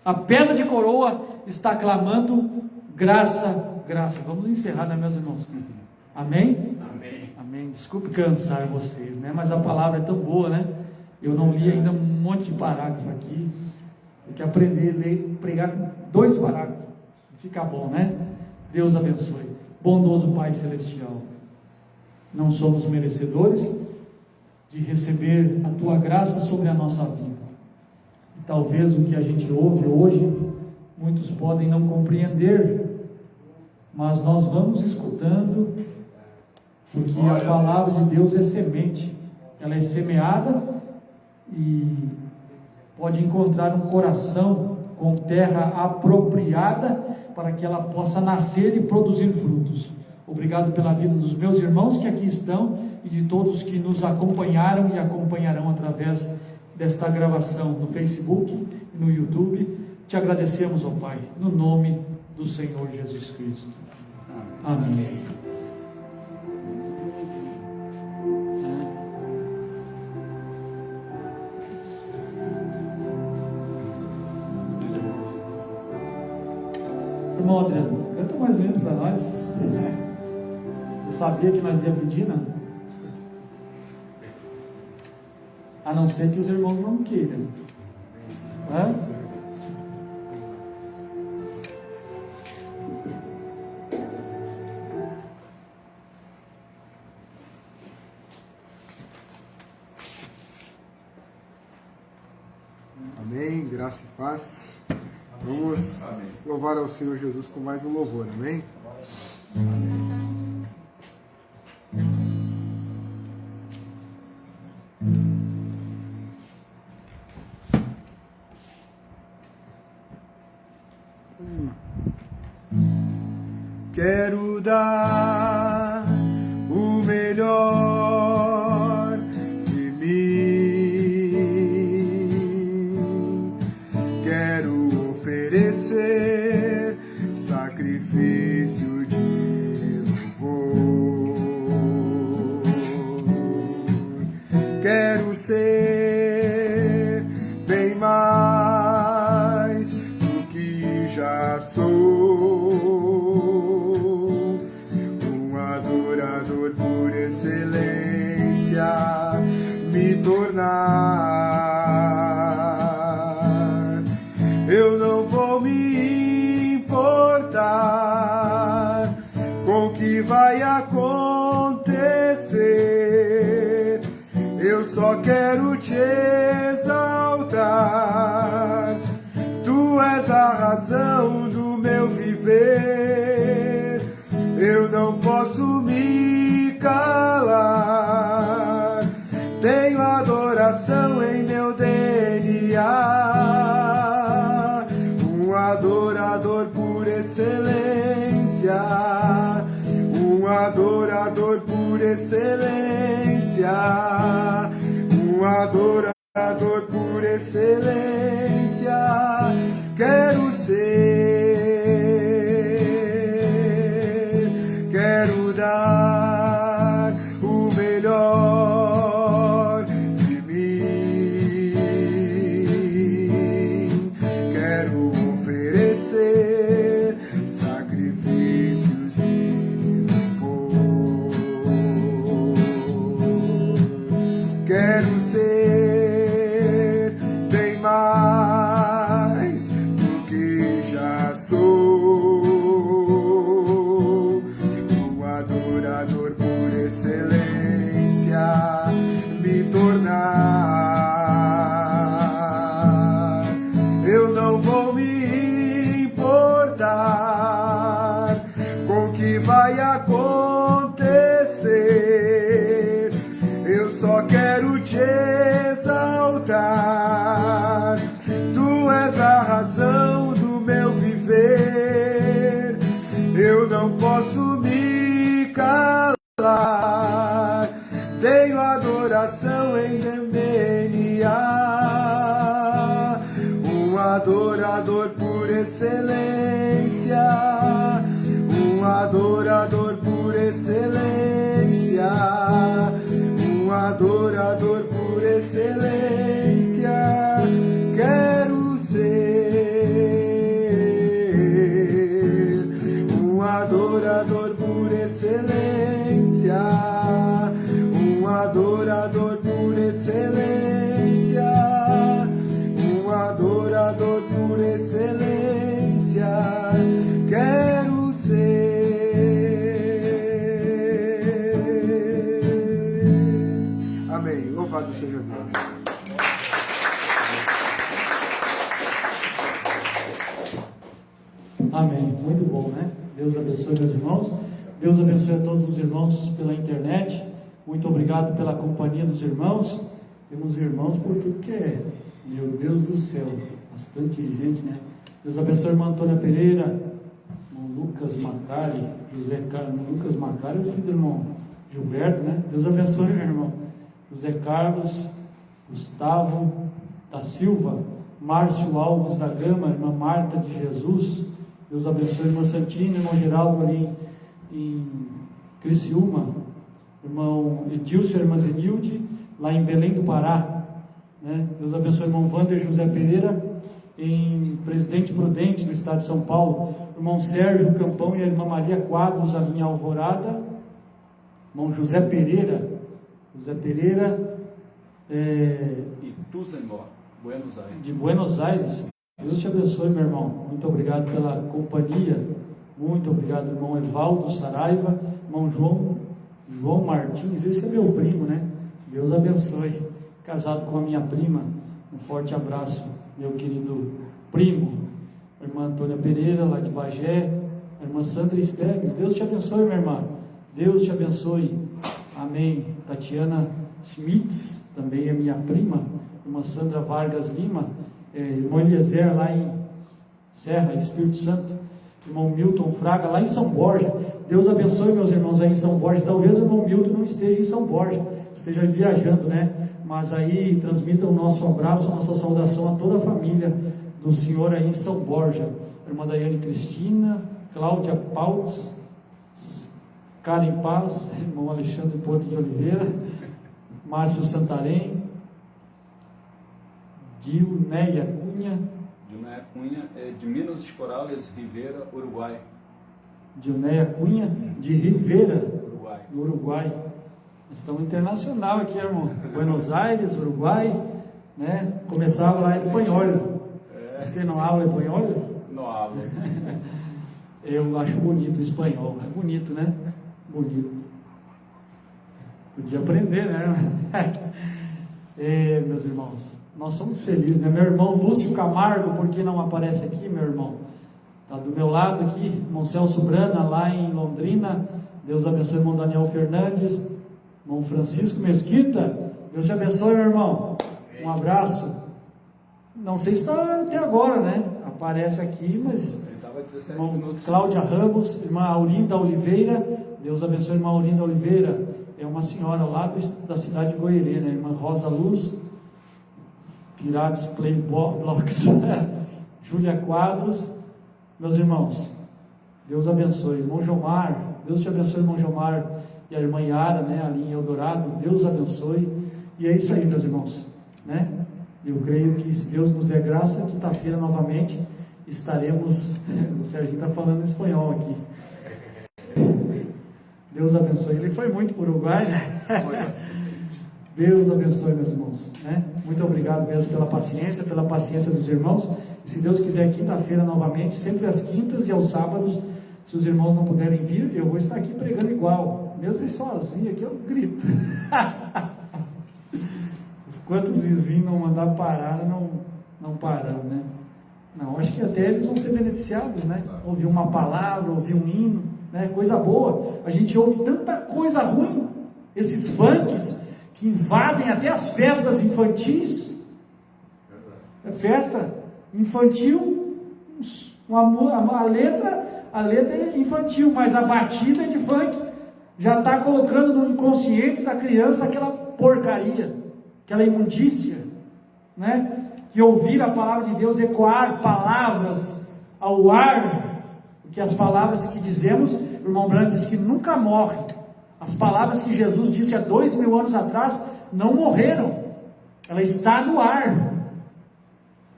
a pedra de coroa está clamando: graça, graça. Vamos encerrar, né, meus irmãos? Amém? Amém. Amém. Desculpe cansar vocês, né? Mas a palavra é tão boa, né? Eu não li ainda um monte de parágrafo aqui. Tem que aprender a ler, pregar com 2 parágrafos. Fica bom, né? Deus abençoe. Bondoso Pai Celestial, não somos merecedores de receber a Tua graça sobre a nossa vida. E talvez o que a gente ouve hoje, muitos podem não compreender, mas nós vamos escutando, porque a palavra de Deus é semente, ela é semeada e pode encontrar um coração com terra apropriada para que ela possa nascer e produzir frutos. Obrigado pela vida dos meus irmãos que aqui estão e de todos que nos acompanharam e acompanharão através desta gravação no Facebook e no YouTube. Te agradecemos, ó Pai, no nome do Senhor Jesus Cristo. Amém. Irmão Adriano, canta mais um para nós. Você sabia que nós ia pedir, não? A não ser que os irmãos não queiram. Hã? Amém, graça e paz. Vamos louvar ao Senhor Jesus com mais um louvor, amém? Quero dar o melhor de mim, quero oferecer sacrifício de louvor, quero ser bem mais do que já sou, por excelência me tornar. Eu não vou me importar com o que vai acontecer, eu só quero te exaltar. Tu és a razão do meu viver, eu não posso me calar. Tenho adoração em meu DNA, um adorador por excelência, um adorador por excelência, um adorador por excelência. Quero ser, quero dar o melhor de mim, quero oferecer sacrifícios de louvor, quero ser bem mais do que já sou, um adorador por excelência me tornar. Eu não vou me importar com o que vai acontecer, eu só quero te exaltar. Tu és a razão do meu viver, eu não posso me calar. Tenho adoração em DNA, um adorador por por excelência, um adorador por excelência, um adorador por excelência, quero ser um adorador por excelência, um adorador por excelência, um adorador por excelência, quero ser. Amém. Louvado seja Deus. Amém. Muito bom, né? Deus abençoe meus irmãos. Deus abençoe a todos os irmãos pela internet. Muito obrigado pela companhia dos irmãos. Temos irmãos por tudo que é. Meu Deus do céu. Bastante gente, né? Deus abençoe a irmã Antônia Pereira, irmão Lucas Macari, José Carlos. Lucas Macari, o filho do irmão Gilberto, né? Deus abençoe, meu irmão. José Carlos, Gustavo da Silva, Márcio Alves da Gama, irmã Marta de Jesus. Deus abençoe, irmã Santina, irmão Geraldo ali em Criciúma, irmão Edilson, irmã Zenilde, lá em Belém do Pará, né? Deus abençoe, irmão Wander José Pereira, em Presidente Prudente, no estado de São Paulo, irmão Sérgio Campão e a irmã Maria Quadros, ali em Alvorada, irmão José Pereira, Ituzaingó, Buenos Aires. de Buenos Aires. Deus te abençoe, meu irmão. Muito obrigado pela companhia. Muito obrigado, irmão Evaldo Saraiva, irmão João Martins. Esse é meu primo, né? Deus abençoe. Casado com a minha prima. Um forte abraço, meu querido primo. A irmã Antônia Pereira, lá de Bagé. A irmã Sandra Esteves. Deus te abençoe, minha irmã. Deus te abençoe. Amém. Tatiana Schmitz, também é minha prima. Irmã Sandra Vargas Lima. Irmão Eliezer, lá em Serra, Espírito Santo. Irmão Milton Fraga, lá em São Borja. Deus abençoe meus irmãos aí em São Borja. Talvez o irmão Milton não esteja em São Borja, esteja viajando, né? Mas aí transmita o nosso abraço, a nossa saudação a toda a família do Senhor aí em São Borja. Irmã Daiane Cristina, Cláudia Pautz, Karen Paz, irmão Alexandre Porto de Oliveira, Márcio Santarém, Dilneia Cunha. Dilneia Cunha é de Minas de Corales, Rivera, Uruguai. Dilneia Cunha, de Rivera, Uruguai. no Uruguai. Estamos internacional aqui, irmão. Buenos Aires, Uruguai, né? Começava lá em espanhol. Você não habla espanhol? Não hablo. Eu acho bonito o espanhol. É bonito, né? Bonito. Podia aprender, né? Meus irmãos, nós somos felizes, né? Meu irmão Lúcio Camargo, por que não aparece aqui, meu irmão? Está do meu lado aqui, irmão Celso Brana, lá em Londrina. Deus abençoe o irmão Daniel Fernandes, irmão Francisco Mesquita. Deus te abençoe, meu irmão. Um abraço. Não sei se está até agora, né? Aparece aqui, mas... Ele estava 17 irmão minutos. Cláudia Ramos, irmã Aurinda Oliveira. Deus abençoe a irmã Aurinda Oliveira. É uma senhora lá da cidade de Goiânia, né? Irmã Rosa Luz, Pirates Playblocks, Júlia Quadros. Meus irmãos, Deus abençoe. Irmão Jomar, Deus te abençoe, irmão Jomar. E a irmã Yara, né? Ali em Eldorado, Deus abençoe. E é isso aí, meus irmãos, né? Eu creio que, se Deus nos der graça, quinta-feira novamente estaremos. O Serginho está falando espanhol aqui. Deus abençoe. Ele foi muito para o Uruguai, né? Deus abençoe, meus irmãos, né? Muito obrigado mesmo pela paciência dos irmãos. E se Deus quiser, quinta-feira novamente, sempre às quintas e aos sábados. Se os irmãos não puderem vir, eu vou estar aqui pregando igual. Mesmo sozinho aqui, eu grito. Quantos vizinhos não mandar parar, não param, né? Não, acho que até eles vão ser beneficiados, né? Ouvir uma palavra, ouvir um hino, né? Coisa boa. A gente ouve tanta coisa ruim, esses funks que invadem até as festas infantis. É festa infantil, a letra é infantil, mas a batida é de funk. Já está colocando no inconsciente da criança aquela porcaria, aquela imundícia, né? Que ouvir a palavra de Deus, ecoar palavras ao ar, porque as palavras que dizemos, o irmão Branco diz que nunca morre. As palavras que Jesus disse há 2000 anos atrás não morreram, ela está no ar,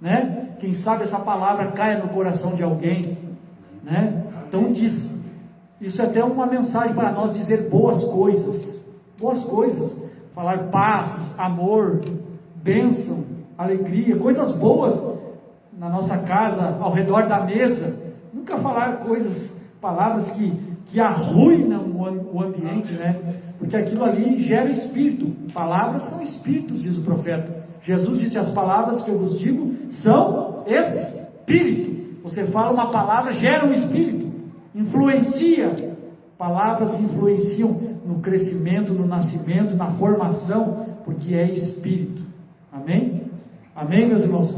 né? Quem sabe essa palavra caia no coração de alguém, né? Então diz, isso é até uma mensagem para nós, dizer boas coisas, falar paz, amor, bênção, alegria, coisas boas na nossa casa, ao redor da mesa. Nunca falar palavras que arruinam o ambiente, né? Porque aquilo ali gera espírito. Palavras são espíritos, diz o profeta. Jesus disse: as palavras que eu vos digo são espírito. Você fala uma palavra, gera um espírito, influencia. Palavras influenciam no crescimento, no nascimento, na formação, porque é espírito. Amém? Amém, meus irmãos?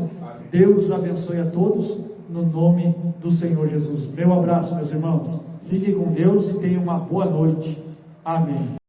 Deus abençoe a todos, no nome do Senhor Jesus. Meu abraço, meus irmãos. Fiquem com Deus e tenham uma boa noite. Amém.